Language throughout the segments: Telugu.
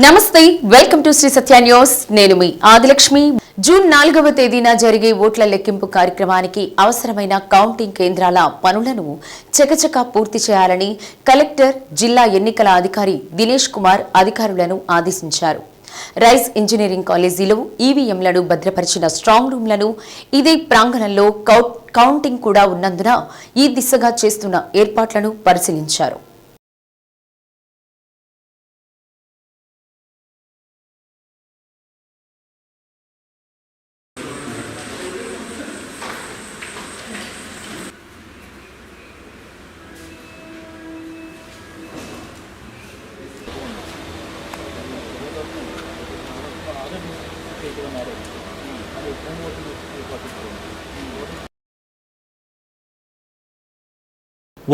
నమస్తే, welcome to Sri Satya news. నేను మీ ఆదిలక్ష్మి. జూన్ 4వ తేదీన జరిగే ఓట్ల లెక్కింపు కార్యక్రమానికి అవసరమైన కౌంటింగ్ కేంద్రాల పనులను చకచకా పూర్తి చేయాలని కలెక్టర్, జిల్లా ఎన్నికల అధికారి దినేష్ కుమార్ అధికారులను ఆదేశించారు. రైస్ ఇంజనీరింగ్ కాలేజీలో ఈవీఎంలను భద్రపరిచిన స్ట్రాంగ్ రూమ్లను ఇదే ప్రాంగణంలో కౌంటింగ్ కూడా ఉన్నందున ఈ దిశగా చేస్తున్న ఏర్పాట్లను పరిశీలించారు.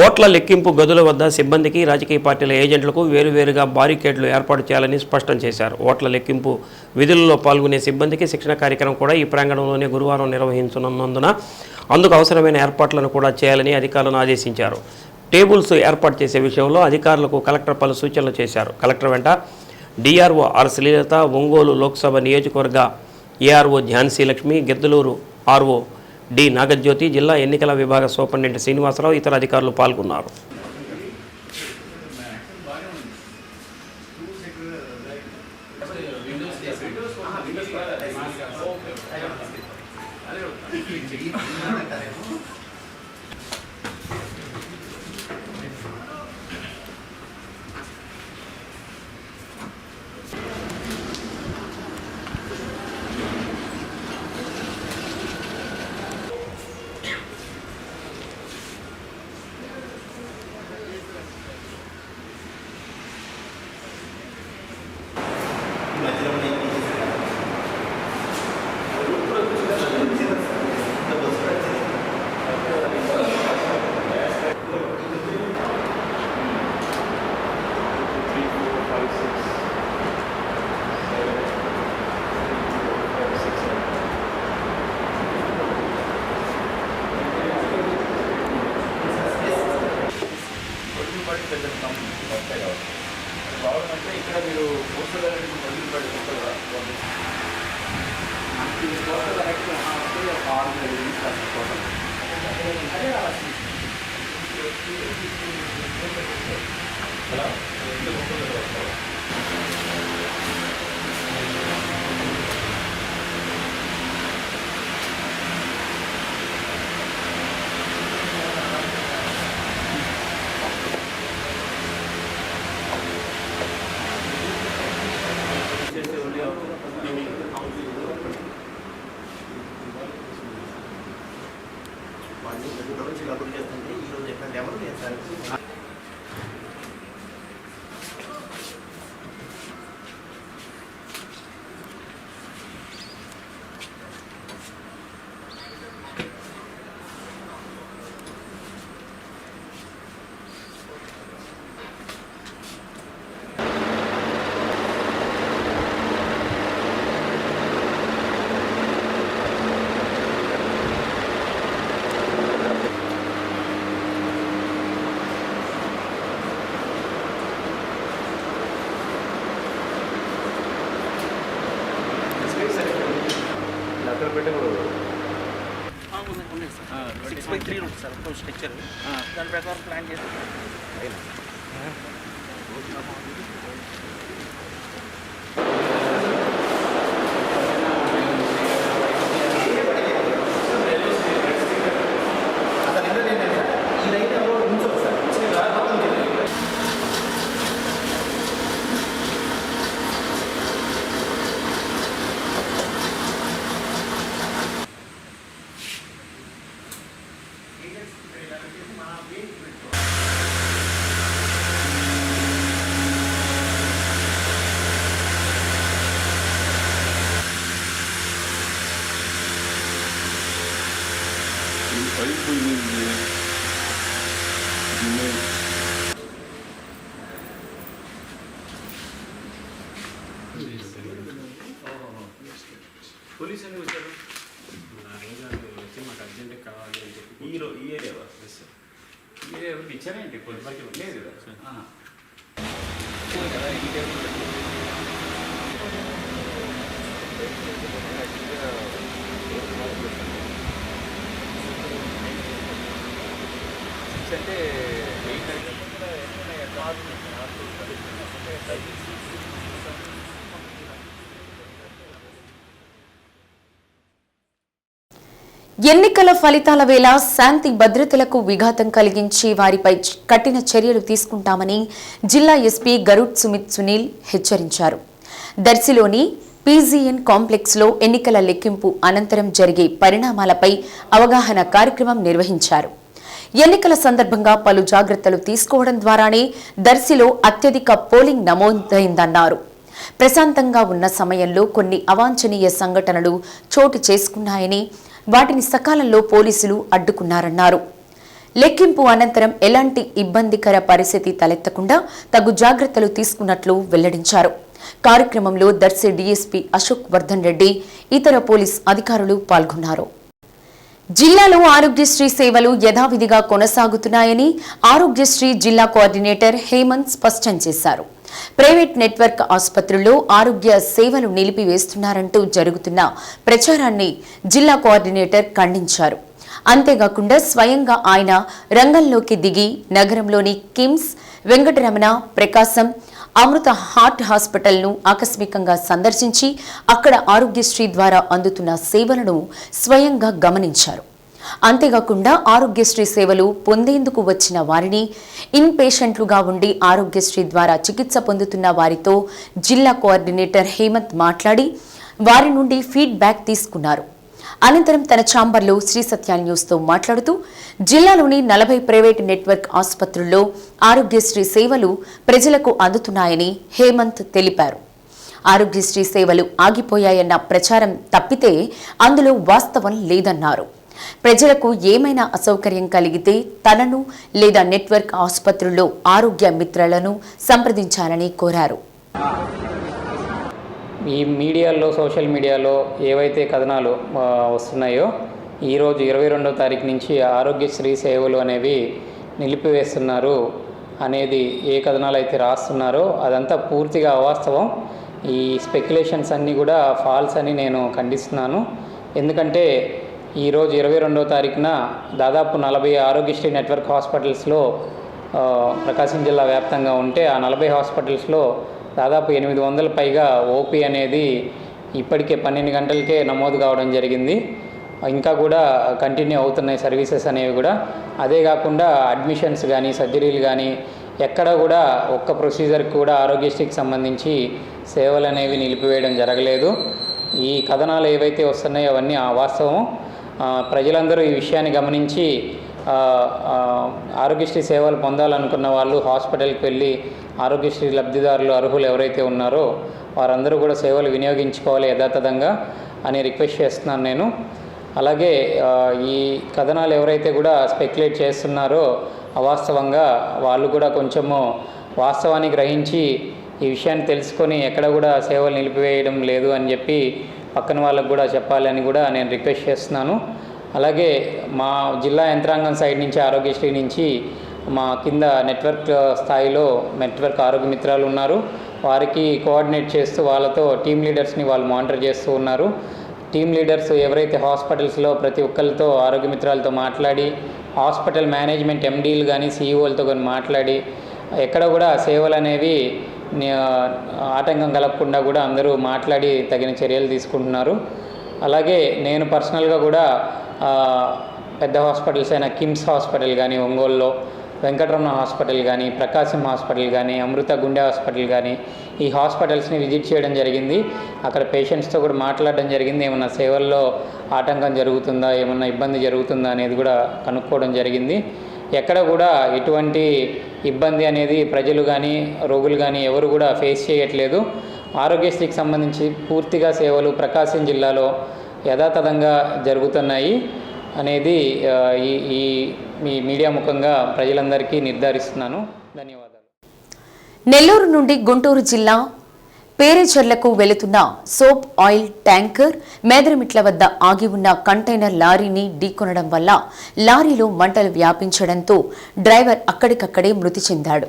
ఓట్ల లెక్కింపు గదుల వద్ద సిబ్బందికి, రాజకీయ పార్టీల ఏజెంట్లకు వేరువేరుగా బారికేడ్లు ఏర్పాటు చేయాలని స్పష్టం చేశారు. ఓట్ల లెక్కింపు విధులలో పాల్గొనే సిబ్బందికి శిక్షణ కార్యక్రమం కూడా ఈ ప్రాంగణంలోనే గురువారం నిర్వహించనున్నందున అందుకు అవసరమైన ఏర్పాట్లను కూడా చేయాలని అధికారులను ఆదేశించారు. టేబుల్స్ ఏర్పాటు చేసే విషయంలో అధికారులకు కలెక్టర్ పలు సూచనలు చేశారు. కలెక్టర్ వెంట డిఆర్ఓ ఆర్ శ్రీలత, ఒంగోలు లోక్సభ నియోజకవర్గ ARO Jhansi Lakshmi, Giddalur RO D Nagajyothi, జిల్లా ఎన్నికల విభాగ సూపరింటెండెంట్ శ్రీనివాసరావు, ఇతర అధికారులు పాల్గొన్నారు. ఇక్కడ మీరు పోస్టర్ స్ట్రక్చర్ దాని ప్రకారం ప్లాన్ చేసి పోలీస్ ఎందుకు వచ్చారు? మాకు అర్జెంట్ కావాలి అని చెప్పి ఈ ఏరియా ఇచ్చారేంటి? లేదు కదా ఈ టైం అంటే ఎన్నికల ఫలితాల వేళ శాంతి భద్రతలకు విఘాతం కలిగించి వారిపై కఠిన చర్యలు తీసుకుంటామని జిల్లా ఎస్పీ గరుడ్ సుమిత్ సునీల్ హెచ్చరించారు. దర్శిలోని పీజీఎన్ కాంప్లెక్స్లో ఎన్నికల లెక్కింపు అనంతరం జరిగే పరిణామాలపై అవగాహన కార్యక్రమం నిర్వహించారు. ఎన్నికల సందర్భంగా పలు జాగ్రత్తలు తీసుకోవడం ద్వారానే దర్శిలో అత్యధిక పోలింగ్ నమోదైందన్నారు. ప్రశాంతంగా ఉన్న సమయంలో కొన్ని అవాంఛనీయ సంఘటనలు చోటు చేసుకున్నాయని, వాటిని సకాలంలో పోలీసులు అడ్డుకున్నారన్నారు. లెక్కింపు అనంతరం ఎలాంటి ఇబ్బందికర పరిస్థితి తలెత్తకుండా తగు జాగ్రత్తలు తీసుకున్నట్లు వెల్లడించారు. కార్యక్రమంలో దర్శి డీఎస్పీ అశోక్ వర్ధన్ రెడ్డి, ఇతర పోలీస్ అధికారులు పాల్గొన్నారు. జిల్లాలో ఆరోగ్యశ్రీ సేవలు యథావిధిగా కొనసాగుతున్నాయని ఆరోగ్యశ్రీ జిల్లా కోఆర్డినేటర్ హేమంత్ స్పష్టం చేశారు. ప్రైవేట్ నెట్వర్క్ ఆసుపత్రుల్లో ఆరోగ్య సేవలు నిలిపివేస్తున్నారంటూ జరుగుతున్న ప్రచారాన్ని జిల్లా కోఆర్డినేటర్ ఖండించారు. అంతేకాకుండా స్వయంగా ఆయన రంగంలోకి దిగి నగరంలోని కిమ్స్, వెంకటరమణ, ప్రకాశం, అమృత హార్ట్ హాస్పిటల్ను ఆకస్మికంగా సందర్శించి అక్కడ ఆరోగ్యశ్రీ ద్వారా అందుతున్న సేవలను స్వయంగా గమనించారు. అంతేకాకుండా ఆరోగ్యశ్రీ సేవలు పొందేందుకు వచ్చిన వారిని, ఇన్ పేషెంట్లుగా ఉండి ఆరోగ్యశ్రీ ద్వారా చికిత్స పొందుతున్న వారితో జిల్లా కోఆర్డినేటర్ హేమంత్ మాట్లాడి వారి నుండి ఫీడ్బ్యాక్ తీసుకున్నారు. అనంతరం తన ఛాంబర్లో శ్రీ సత్య న్యూస్తో మాట్లాడుతూ జిల్లాలోని 40 ప్రైవేట్ నెట్వర్క్ ఆసుపత్రుల్లో ఆరోగ్యశ్రీ సేవలు ప్రజలకు అందుతున్నాయని హేమంత్ తెలిపారు. ఆరోగ్యశ్రీ సేవలు ఆగిపోయాయన్న ప్రచారం తప్పితే అందులో వాస్తవం లేదన్నారు. ప్రజలకు ఏమైనా అసౌకర్యం కలిగితే తనను లేదా నెట్వర్క్ ఆసుపత్రుల్లో ఆరోగ్య మిత్రులను సంప్రదించాలని కోరారు. ఈ మీడియాలో, సోషల్ మీడియాలో ఏవైతే కథనాలు వస్తున్నాయో ఈరోజు 22వ తారీఖు నుంచి ఆరోగ్యశ్రీ సేవలు అనేవి నిలిపివేస్తున్నారు అనేది ఏ కథనాలు అయితే రాస్తున్నారో అదంతా పూర్తిగా అవాస్తవం. ఈ స్పెక్యులేషన్స్ అన్నీ కూడా ఫాల్స్ అని నేను ఖండిస్తున్నాను. ఎందుకంటే ఈరోజు 22వ తారీఖున దాదాపు 40 ఆరోగ్యశ్రీ నెట్వర్క్ హాస్పిటల్స్లో ప్రకాశం జిల్లా వ్యాప్తంగా ఉంటే ఆ 40 హాస్పిటల్స్లో దాదాపు 800 పైగా ఓపీ అనేది ఇప్పటికే 12 గంటలకే నమోదు కావడం జరిగింది. ఇంకా కూడా కంటిన్యూ అవుతున్నాయి సర్వీసెస్ అనేవి కూడా. అదే కాకుండా అడ్మిషన్స్ కానీ, సర్జరీలు కానీ ఎక్కడ కూడా ఒక్క ప్రొసీజర్కి కూడా ఆరోగ్యశ్రీకి సంబంధించి సేవలు అనేవి నిలిపివేయడం జరగలేదు. ఈ కథనాలు ఏవైతే వస్తున్నాయో అవన్నీ వాస్తవం. ప్రజలందరూ ఈ విషయాన్ని గమనించి ఆరోగ్యశ్రీ సేవలు పొందాలనుకున్న వాళ్ళు హాస్పిటల్కి వెళ్ళి ఆరోగ్యశ్రీ లబ్ధిదారులు అర్హులు ఎవరైతే ఉన్నారో వారందరూ కూడా సేవలు వినియోగించుకోవాలి యథాతథంగా అని రిక్వెస్ట్ చేస్తున్నాను నేను. అలాగే ఈ కథనాలు ఎవరైతే కూడా స్పెక్యులేట్ చేస్తున్నారో అవాస్తవంగా వాళ్ళు కూడా కొంచెము వాస్తవాన్ని గ్రహించి ఈ విషయాన్ని తెలుసుకొని ఎక్కడ కూడా సేవలు నిలిపివేయడం లేదు అని చెప్పి పక్కన వాళ్ళకు కూడా చెప్పాలని కూడా నేను రిక్వెస్ట్ చేస్తున్నాను. అలాగే మా జిల్లా యంత్రాంగం సైడ్ నుంచి, ఆరోగ్యశ్రీ నుంచి మా కింద నెట్వర్క్ స్థాయిలో నెట్వర్క్ ఆరోగ్య మిత్రాలు ఉన్నారు. వారికి కోఆర్డినేట్ చేస్తూ వాళ్ళతో టీమ్ లీడర్స్ని వాళ్ళు మానిటర్ చేస్తూ ఉన్నారు. టీమ్ లీడర్స్ ఎవరైతే హాస్పిటల్స్లో ప్రతి ఒక్కరితో ఆరోగ్య మిత్రాలతో మాట్లాడి, హాస్పిటల్ మేనేజ్మెంట్ ఎండీలు కానీ, సీఈఓలతో కానీ మాట్లాడి ఎక్కడ కూడా సేవలు అనేవి ఆటంకం కలగకుండా కూడా అందరూ మాట్లాడి తగిన చర్యలు తీసుకుంటున్నారు. అలాగే నేను పర్సనల్గా కూడా పెద్ద హాస్పిటల్స్ అయిన కిమ్స్ హాస్పిటల్ కానీ, ఒంగోలులో వెంకటరమణ హాస్పిటల్ కానీ, ప్రకాశం హాస్పిటల్ కానీ, అమృత గుండె హాస్పిటల్ కానీ ఈ హాస్పిటల్స్ని విజిట్ చేయడం జరిగింది. అక్కడ పేషెంట్స్తో కూడా మాట్లాడడం జరిగింది. ఏమన్నా సేవల్లో ఆటంకం జరుగుతుందా, ఏమన్నా ఇబ్బంది జరుగుతుందా అనేది కూడా కనుక్కోవడం జరిగింది. ఎక్కడ కూడా ఎటువంటి ఇబ్బంది అనేది ప్రజలు కానీ, రోగులు కానీ ఎవరు కూడా ఫేస్ చేయట్లేదు. ఆరోగ్యశ్రీకి సంబంధించి పూర్తిగా సేవలు ప్రకాశం జిల్లాలో యథాతథంగా జరుగుతున్నాయి అనేది ఈ మీడియా ముఖంగా ప్రజలందరికీ నిర్ధారిస్తున్నాను. ధన్యవాదాలు. నెల్లూరు నుండి గుంటూరు జిల్లా పేరేచర్లకు వెళుతున్న సోప్ ఆయిల్ ట్యాంకర్ మేదరమిట్ల వద్ద ఆగి ఉన్న కంటైనర్ లారీని ఢీకొనడం వల్ల లారీలో మంటలు వ్యాపించడంతో డ్రైవర్ అక్కడికక్కడే మృతి చెందాడు.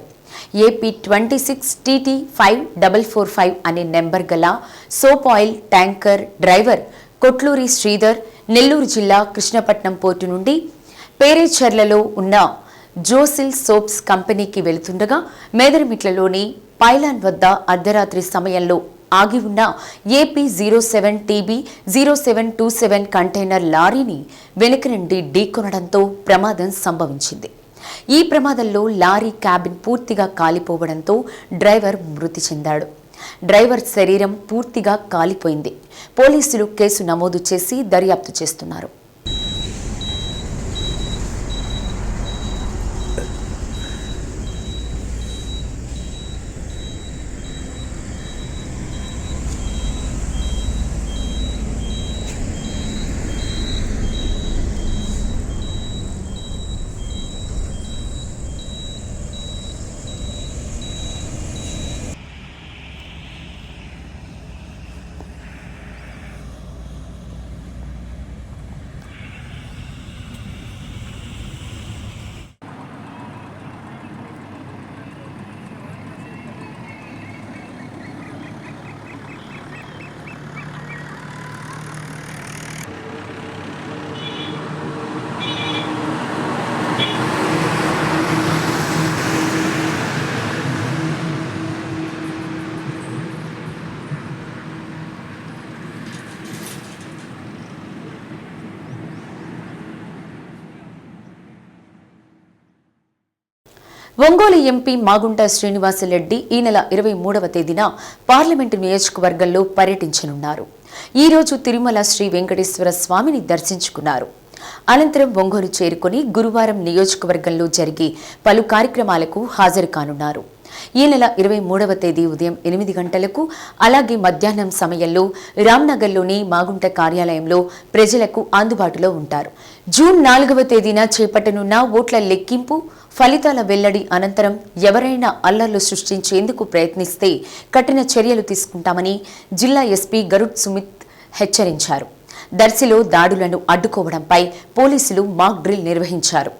ఏపీ 26 TT 5445 అనే నెంబర్ గల soap oil tanker driver Kotluri Sridhar Nellore జిల్లా కృష్ణపట్నం పోర్టు నుండి పేరేచర్లలో ఉన్న జోసిల్ సోప్స్ కంపెనీకి వెళుతుండగా మేదరమిట్లలోని పైలాన్ వద్ద అర్ధరాత్రి సమయంలో ఆగి ఉన్న ఏపీ 07 TB 0727 కంటైనర్ లారీని వెనుక నుండి ఢీకొనడంతో ప్రమాదం సంభవించింది. ఈ ప్రమాదంలో లారీ క్యాబిన్ పూర్తిగా కాలిపోవడంతో డ్రైవర్ మృతి చెందాడు. డ్రైవర్ శరీరం పూర్తిగా కాలిపోయింది. పోలీసులు కేసు నమోదు చేసి దర్యాప్తు చేస్తున్నారు. ఒంగోలు ఎంపీ మాగుంట శ్రీనివాసరెడ్డి ఈ నెల 23వ తేదీన పార్లమెంటు నియోజకవర్గంలో పర్యటించనున్నారు. ఈ రోజు తిరుమల శ్రీ వెంకటేశ్వర స్వామిని దర్శించుకున్నారు. అనంతరం ఒంగోలు చేరుకుని గురువారం నియోజకవర్గంలో జరిగే పలు కార్యక్రమాలకు హాజరు కానున్నారు. ఈ నెల 23వ తేదీ ఉదయం 8 గంటలకు అలాగే మధ్యాహ్నం సమయంలో రామ్నగర్లోని మాగుంట కార్యాలయంలో ప్రజలకు అందుబాటులో ఉంటారు. జూన్ 4వ తేదీన చేపట్టనున్న ఓట్ల లెక్కింపు ఫలితాల వెల్లడి అనంతరం ఎవరైనా అల్లర్లు సృష్టించేందుకు ప్రయత్నిస్తే కఠిన చర్యలు తీసుకుంటామని జిల్లా ఎస్పీ గరుడ్ సుమిత్ హెచ్చరించారు. దర్శిలో దాడులను అడ్డుకోవడంపై పోలీసులు మాక్ డ్రిల్ నిర్వహించారు.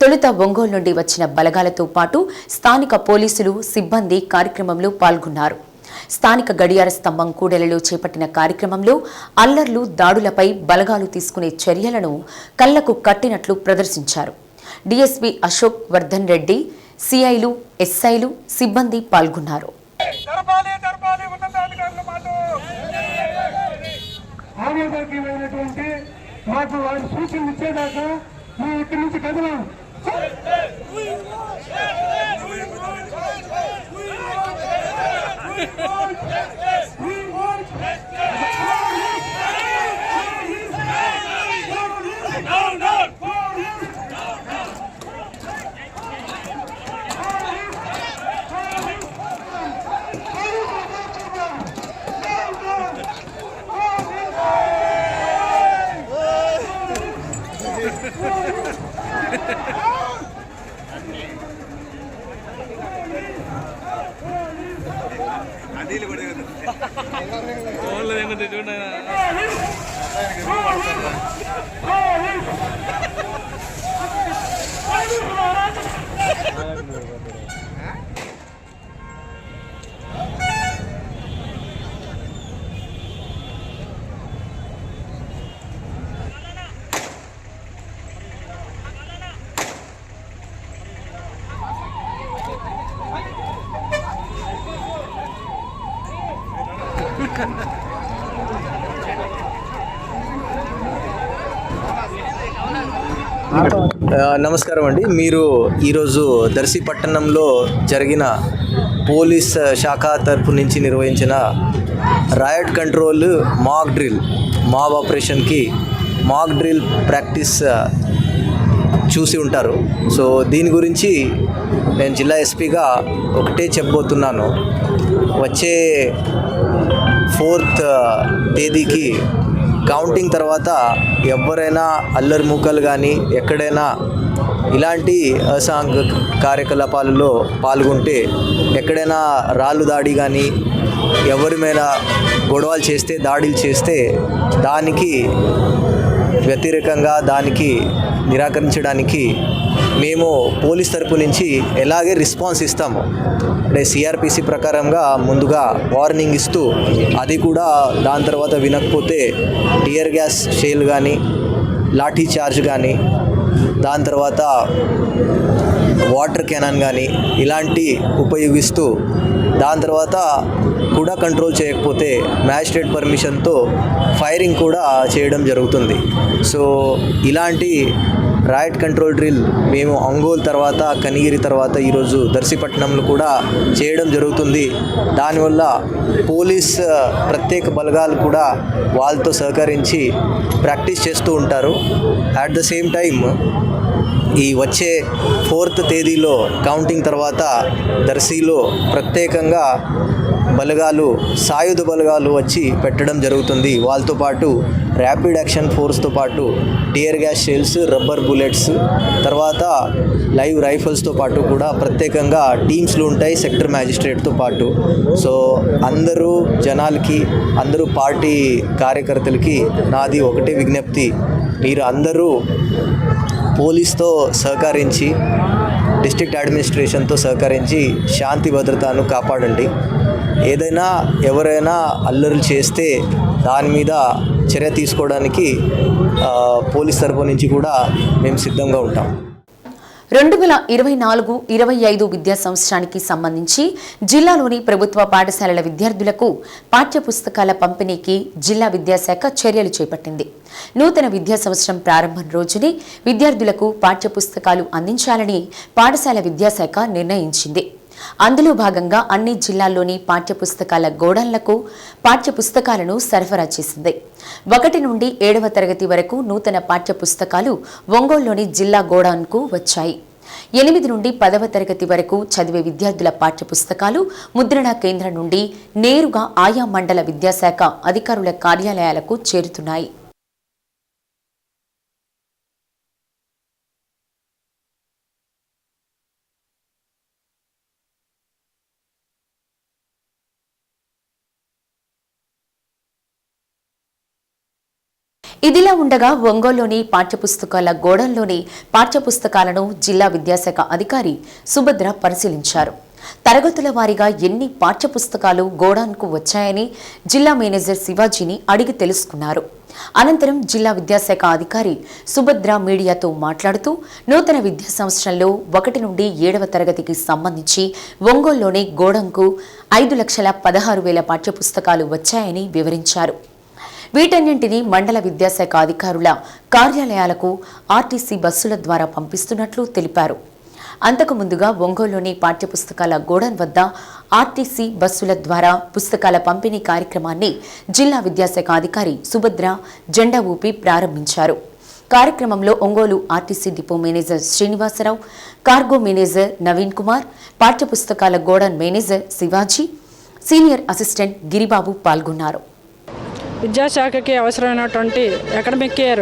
తొలుత ఒంగోలు నుండి వచ్చిన బలగాలతో పాటు స్థానిక పోలీసులు సిబ్బంది కార్యక్రమంలో పాల్గొన్నారు. స్థానిక గడియార స్తంభం కూడలిలో చేపట్టిన కార్యక్రమంలో అల్లర్లు దాడులపై బలగాలు తీసుకునే చర్యలను కళ్లకు కట్టినట్లు ప్రదర్శించారు. డీఎస్పీ అశోక్ వర్ధన్ రెడ్డి, సిఐలు, ఎస్ఐలు, సిబ్బంది పాల్గొన్నారు. నమస్కారం అండి. మీరు ఈరోజు దర్శి పట్టణంలో జరిగిన పోలీస్ శాఖ తరపు నుంచి నిర్వహించిన riot control mock drill, mob ఆపరేషన్కి మాక్ డ్రిల్ ప్రాక్టీస్ చూసి ఉంటారు. సో దీని గురించి నేను జిల్లా ఎస్పీగా ఒకటే చెప్పబోతున్నాను. వచ్చే 4th తేదీకి కౌంటింగ్ తర్వాత ఎవరైనా అల్లరి మూకలు కానీ ఎక్కడైనా ఇలాంటి అసాంఘిక కార్యకలాపాలలో పాల్గొంటే, ఎక్కడైనా రాళ్ళు దాడి కానీ ఎవరి మీద గొడవలు చేస్తే, దాడులు చేస్తే దానికి వ్యతిరేకంగా దానికి నిరాకరించడానికి మేము పోలీస్ తరపు నుంచి ఎలాగే రెస్పాన్స్ ఇస్తాము అంటే సిఆర్పిసి ప్రకారంగా ముందుగా వార్నింగ్ ఇస్తూ అది కూడా దాని తర్వాత వినకపోతే టియర్ గ్యాస్ షేల్ కానీ లాఠీ చార్జ్ కానీ దాని తర్వాత వాటర్ కెనాన్ కానీ ఇలాంటి ఉపయోగిస్తూ దాని తర్వాత కూడా కంట్రోల్ చేయకపోతే మ్యాజిస్ట్రేట్ పర్మిషన్తో ఫైరింగ్ కూడా చేయడం జరుగుతుంది. సో ఇలాంటి రైట్ కంట్రోల్ డ్రిల్ మేము ఒంగోలు తర్వాత కనిగిరి తర్వాత ఈరోజు దర్శిపట్నంలో కూడా చేయడం జరుగుతుంది. దానివల్ల పోలీస్ ప్రత్యేక బలగాలు కూడా వాళ్ళతో సహకరించి ప్రాక్టీస్ చేస్తూ ఉంటారు. అట్ ద సేమ్ టైం ఈ వచ్చే 4th తేదీలో కౌంటింగ్ తర్వాత దర్శిలో ప్రత్యేకంగా బలగాలు సాయుధ బలగాలు వచ్చి పెట్టడం జరుగుతుంది. వాళ్ళతో పాటు ర్యాపిడ్ యాక్షన్ ఫోర్స్తో పాటు tear gas shells, rubber bullets, తర్వాత లైవ్ రైఫల్స్తో పాటు కూడా ప్రత్యేకంగా టీమ్స్లు ఉంటాయి సెక్టర్ మ్యాజిస్ట్రేట్తో పాటు. సో అందరూ జనాలకి, అందరూ పార్టీ కార్యకర్తలకి నాది ఒకటే విజ్ఞప్తి, మీరు అందరూ పోలీస్తో సహకరించి డిస్ట్రిక్ట్ అడ్మినిస్ట్రేషన్తో సహకరించి శాంతి భద్రతను కాపాడండి. ఏదైనా ఎవరైనా అల్లర్లు చేస్తే దాని మీద చర్య తీసుకోవడానికి పోలీస్ తరపు నుంచి కూడా మేము సిద్ధంగా ఉంటాం. 2024-25 విద్యా సంవత్సరానికి సంబంధించి జిల్లాలోని ప్రభుత్వ పాఠశాలల విద్యార్థులకు పాఠ్యపుస్తకాల పంపిణీకి జిల్లా విద్యాశాఖ చర్యలు చేపట్టింది. నూతన విద్యా సంవత్సరం ప్రారంభం రోజునే విద్యార్థులకు పాఠ్యపుస్తకాలు అందించాలని పాఠశాల విద్యాశాఖ నిర్ణయించింది. అందులో భాగంగా అన్ని జిల్లాల్లోని పాఠ్యపుస్తకాల గోడౌన్లకు పాఠ్యపుస్తకాలను సరఫరా చేసింది. 1 నుండి 7వ తరగతి వరకు నూతన పాఠ్యపుస్తకాలు ఒంగోలులోని జిల్లా గోడౌన్కు వచ్చాయి. 8 నుండి 10వ తరగతి వరకు చదివే విద్యార్థుల పాఠ్యపుస్తకాలు ముద్రణా కేంద్రం నుండి నేరుగా ఆయా మండల విద్యాశాఖ అధికారుల కార్యాలయాలకు చేరుతున్నాయి. ఇదిలా ఉండగా ఒంగోలులోని పాఠ్యపుస్తకాల గోడౌన్లోని పాఠ్యపుస్తకాలను జిల్లా విద్యాశాఖ అధికారి సుభద్ర పరిశీలించారు. తరగతుల వారీగా ఎన్ని పాఠ్యపుస్తకాలు గోడౌన్కు వచ్చాయని జిల్లా మేనేజర్ శివాజీని అడిగి తెలుసుకున్నారు. అనంతరం జిల్లా విద్యాశాఖ అధికారి సుభద్ర మీడియాతో మాట్లాడుతూ నూతన విద్యా సంవత్సరంలో 1 నుండి 7వ తరగతికి సంబంధించి ఒంగోలులోని గోడౌన్కు 5,16,000 పాఠ్యపుస్తకాలు వచ్చాయని వివరించారు. వీటన్నింటినీ మండల విద్యాశాఖ అధికారుల కార్యాలయాలకు ఆర్టీసీ బస్సుల ద్వారా పంపిస్తున్నట్లు తెలిపారు. అంతకు ముందుగా ఒంగోలులోని పాఠ్యపుస్తకాల గోడౌన్ వద్ద ఆర్టీసీ బస్సుల ద్వారా పుస్తకాల పంపిణీ కార్యక్రమాన్ని జిల్లా విద్యాశాఖ అధికారి సుభద్ర జెండా ఊపి ప్రారంభించారు. కార్యక్రమంలో Ongole RTC depot manager Srinivasarao, cargo manager Naveen Kumar, పాఠ్యపుస్తకాల godown manager Shivaji, senior assistant Giribabu పాల్గొన్నారు. విద్యాశాఖకి అవసరమైనటువంటి అకాడమిక్ ఇయర్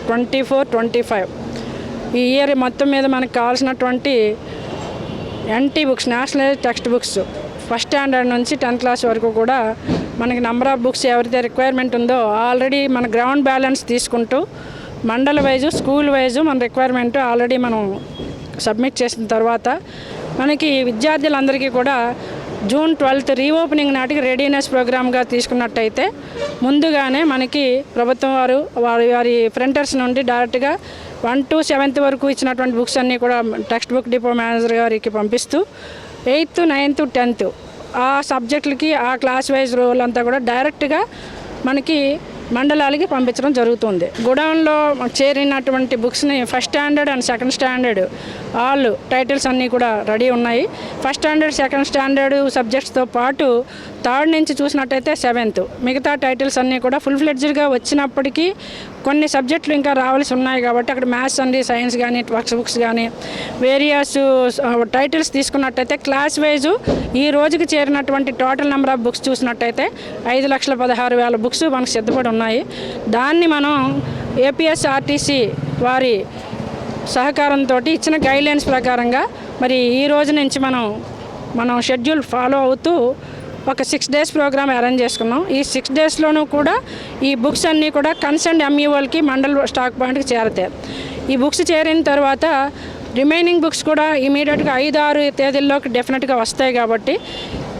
24-25 ఈ ఇయర్ మొత్తం మీద మనకు కావాల్సినటువంటి NT books, national text books, first standard నుంచి 10th క్లాస్ వరకు కూడా మనకి నెంబర్ ఆఫ్ బుక్స్ ఎవరైతే రిక్వైర్మెంట్ ఉందో ఆల్రెడీ మన గ్రౌండ్ బ్యాలెన్స్ తీసుకుంటూ మండల వైజు, స్కూల్ వైజు మన రిక్వైర్మెంట్ ఆల్రెడీ మనం సబ్మిట్ చేసిన తర్వాత మనకి విద్యార్థులందరికీ కూడా June 12th రీఓపెనింగ్ నాటికి రెడీనెస్ ప్రోగ్రామ్గా తీసుకున్నట్టయితే ముందుగానే మనకి ప్రభుత్వం వారి ప్రింటర్స్ నుండి డైరెక్ట్గా 1 to 7th వరకు ఇచ్చినటువంటి బుక్స్ అన్నీ కూడా టెక్స్ట్ బుక్ డిపో మేనేజర్ గారికి పంపిస్తూ 8th, 9th, 10th ఆ సబ్జెక్టులకి ఆ క్లాస్ వైజ్ రోల్ అంతా కూడా డైరెక్ట్గా మనకి మండలాలకి పంపించడం జరుగుతుంది. గోడౌన్లో చేరినటువంటి బుక్స్ని first standard and second standard all titles అన్నీ కూడా రెడీ ఉన్నాయి. ఫస్ట్ స్టాండర్డ్, సెకండ్ స్టాండర్డ్ సబ్జెక్ట్స్తో పాటు 3rd నుంచి చూసినట్టయితే 7th మిగతా టైటిల్స్ అన్నీ కూడా ఫుల్ ఫ్లెడ్జ్డ్గా వచ్చినప్పటికీ కొన్ని సబ్జెక్టులు ఇంకా రావాల్సి ఉన్నాయి కాబట్టి అక్కడ మ్యాథ్స్ అండి, సైన్స్ కానీ, టెక్స్ట్ బుక్స్ కానీ వేరియస్ టైటిల్స్ తీసుకున్నట్టయితే క్లాస్ వైజు ఈ రోజుకి చేరినటువంటి టోటల్ నెంబర్ ఆఫ్ బుక్స్ చూసినట్టయితే 5,16,000 బుక్స్ మనకు సిద్ధపడి ఉన్నాయి. దాన్ని మనం ఏపీఎస్ఆర్టీసీ వారి సహకారంతో ఇచ్చిన గైడ్లైన్స్ ప్రకారంగా మరి ఈ రోజు నుంచి మనం షెడ్యూల్ ఫాలో అవుతూ ఒక 6 days ప్రోగ్రామ్ అరేంజ్ చేసుకున్నాం. ఈ 6 daysలోనూ కూడా ఈ బుక్స్ అన్నీ కూడా కన్సర్న్ ఎంఈఓలకి మండల్ స్టాక్ పాయింట్కి చేరతాయి. ఈ బుక్స్ చేరిన తర్వాత రిమైనింగ్ బుక్స్ కూడా ఇమీడియట్గా 5-6 తేదీల్లోకి డెఫినెట్గా వస్తాయి కాబట్టి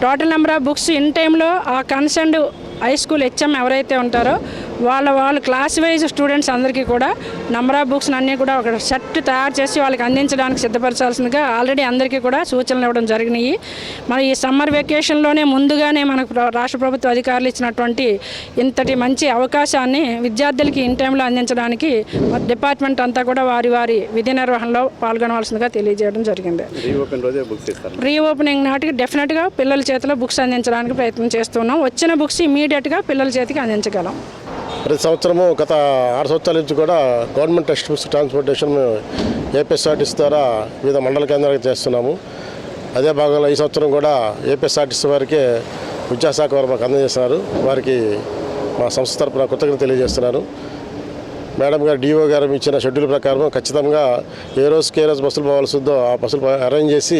total number of books in టైంలో ఆ కన్సర్న్డ్ హై స్కూల్ హెచ్ఎం ఎవరైతే ఉంటారో వాళ్ళు క్లాస్ వైజ్ స్టూడెంట్స్ అందరికీ కూడా నెంబర్ ఆఫ్ బుక్స్ అన్నీ కూడా ఒక సెట్ తయారు చేసి వాళ్ళకి అందించడానికి సిద్ధపరచాల్సిందిగా ఆల్రెడీ అందరికీ కూడా సూచనలు ఇవ్వడం జరిగినాయి. మరి ఈ సమ్మర్ వెకేషన్లోనే ముందుగానే మనకు రాష్ట్ర ప్రభుత్వ అధికారులు ఇచ్చినటువంటి ఇంతటి మంచి అవకాశాన్ని విద్యార్థులకి ఇన్ టైంలో అందించడానికి డిపార్ట్మెంట్ అంతా కూడా వారి విధి నిర్వహణలో పాల్గొనవలసిందిగా తెలియజేయడం జరిగింది. రీఓపెనింగ్ నాటికి డెఫినెట్గా పిల్లల చేతిలో బుక్స్ అందించడానికి ప్రయత్నం చేస్తున్నాం. వచ్చిన బుక్స్ ఇమీడియట్గా పిల్లల చేతికి అందించగలం. ప్రతి సంవత్సరము గత 6 సంవత్సరాల నుంచి కూడా government text books transportation APSRTC ద్వారా వివిధ మండల కేంద్రాలకు చేస్తున్నాము. అదే భాగంలో ఈ సంవత్సరం కూడా ఏపీఎస్ఆర్టీసీ వారికి విద్యాశాఖ వారు మాకు అందజేస్తున్నారు. వారికి మా సంస్థ తరపున కృతజ్ఞతలు తెలియజేస్తున్నాను. మేడం గారు డిఓ గారు ఇచ్చిన షెడ్యూల్ ప్రకారం ఖచ్చితంగా ఏ రోజుకి బస్సులు పోవాల్సి ఉందో ఆ బస్సులు అరేంజ్ చేసి